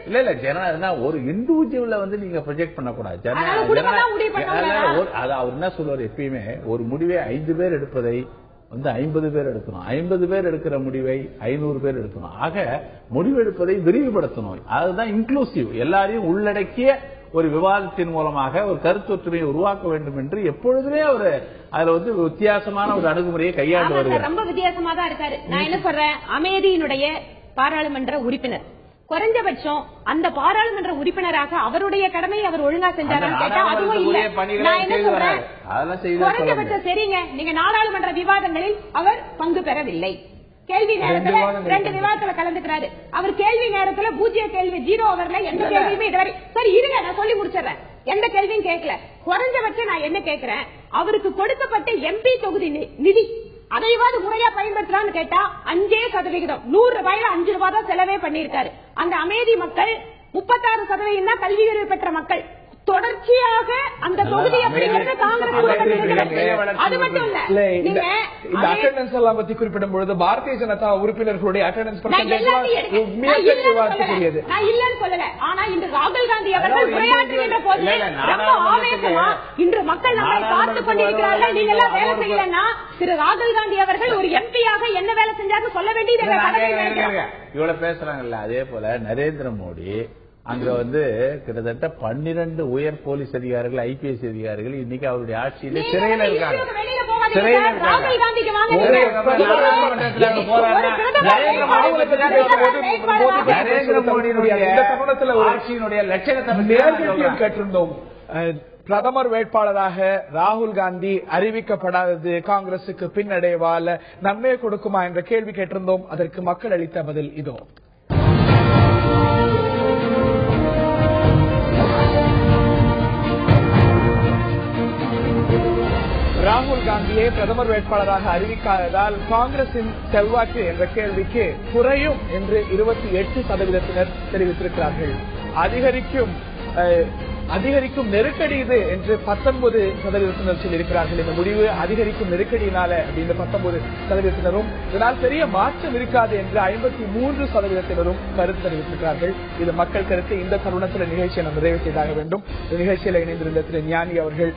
இல்ல ஜனநாயகம் ஒரு இண்டிவிஜுவல நீங்க ப்ரொஜெக்ட் பண்ணக்கூடாது. அவர் என்ன சொல்லுவார், எப்பயுமே ஒரு முடிவை 5 பேர் எடுப்பதை வந்து 50 பேர் எடுக்கணும். 50 பேர் எடுக்கிற முடிவை 500 பேர் எடுக்கணும். ஆக முடிவெடுப்பதை விரிவுபடுத்தணும். அதுதான் இன்க்ளூசிவ், எல்லாரையும் உள்ளடக்கிய ஒரு விவாதத்தின் மூலமாக ஒரு கருத்தொற்றுமையை உருவாக்க வேண்டும் என்று எப்பொழுதுமே ஒரு அதுல வந்து வித்தியாசமான ஒரு அணுகுமுறையை கையாண்டு வருகிறார். ரொம்ப வித்தியாசமா தான் இருக்காரு. நான் என்ன சொல்றேன், அமேதியினுடைய பாராளுமன்ற உறுப்பினர், குறைஞ்சபட்சம் அந்த பாராளுமன்ற உறுப்பினராக அவருடைய கடமையை அவர் ஒழுங்கா செஞ்சாரான்னு கேட்டா அதுவும் இல்ல. நான் என்ன சொல்றேன், குறைஞ்சபட்சம் சரிங்க, நீங்க நாடாளுமன்ற விவாதங்களில் அவர் பங்கு பெறவில்லை. கேள்வி நேரத்துல 2 விவாதத்துல கலந்துக்கிறாரு. அவர் கேள்வி நேரத்துல பூஜ்ய கேள்வி 0 ஓவர்ல எந்த கேள்வியுமே இதுவரை சரி இருங்க நான் சொல்லி முடிச்சிடறேன், எந்த கேள்வியும் கேட்கல. குறைஞ்சபட்சம் நான் என்ன கேட்கிறேன், அவருக்கு கொடுக்கப்பட்ட எம்பி தொகுதி நிதி அதைவாது முறையா பயன்படுத்தலாம்னு கேட்டா 5%, 100 ரூபாயில 5 ரூபாய் தான் செலவே பண்ணிருக்காரு. அந்த அமேதி மக்கள் 36% தான் கல்வி அறிவு பெற்ற மக்கள். தொடர்ச்சியாக அந்த தொகுதி அப்படிங்கிறது காங்கிரஸ். அது மட்டும் இல்ல, இந்த அட்டெண்டன்ஸ் எல்லாம் பத்தி குறிப்பிடும் பொழுது பாரதிய ஜனதா உறுப்பினர்களுடைய அட்டெண்டன்ஸ் விவாதிக்கக்கூடியது நான் இல்லன்னு சொல்லல. ஆனா இன்று ராகுல் காந்தி அவர்கள் உரையாற்றுகின்ற போது ரொம்ப ஆவேசமா இன்று மக்கள் நம்மை பார்த்துக் கொண்டிருக்கிறார்கள், நீங்க எல்லாம் வேலை செய்யலன்னா திரு ராகுல் காந்தி அவர்கள் ஒரு எம்பியாக என்ன வேலை செஞ்சாங்க சொல்ல வேண்டியது இவ்வளவு பேசுறாங்கல்ல. அதே போல நரேந்திர மோடி அங்க வந்து கிட்டத்தட்ட 12 உயர் போலீஸ் அதிகாரிகள், ஐபிஎஸ் அதிகாரிகள் இன்னைக்கு அவருடைய ஆட்சியிலே சிறையில் இருக்காங்க. நரேந்திர மோடியினுடைய ஆட்சியினுடைய லட்சணத்தை கேட்டிருந்தோம். பிரதமர் வேட்பாளராக ராகுல் காந்தி அறிவிக்கப்படாதது காங்கிரசுக்கு பின்னடைவால் நன்மை கொடுக்குமா என்ற கேள்வி கேட்டிருந்தோம். அதற்கு மக்கள் அளித்த பதில் இதோ. ராகுல் காந்தியை பிரதமர் வேட்பாளராக அறிவிக்காததால் காங்கிரசின் செல்வாக்கு என்ற கேள்விக்கு குறையும் என்று 28% தெரிவித்திருக்கிறார்கள். அதிகரிக்கும் நெருக்கடி இது என்று 19% சொல்லியிருக்கிறார்கள். இந்த முடிவு அதிகரிக்கும் நெருக்கடியினால அப்படின்னு 19%, இதனால் பெரிய மாற்றம் இருக்காது என்று 53% கருத்து தெரிவித்திருக்கிறார்கள். இது மக்கள் கருத்து. இந்த தருணத்தில் நிகழ்ச்சியை நாம் நிறைவு செய்தாக வேண்டும். இந்த நிகழ்ச்சியில் இணைந்திருந்த திரு ஞானி அவர்கள்,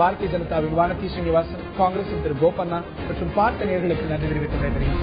பாரதிய ஜனதாவின் வானதி ஸ்ரீனிவாசன், காங்கிரசின் திரு கோபண்ணா மற்றும் பார்த்த நேயர்களுக்கு நன்றி தெரிவித்துக் கொள்கிறேன்.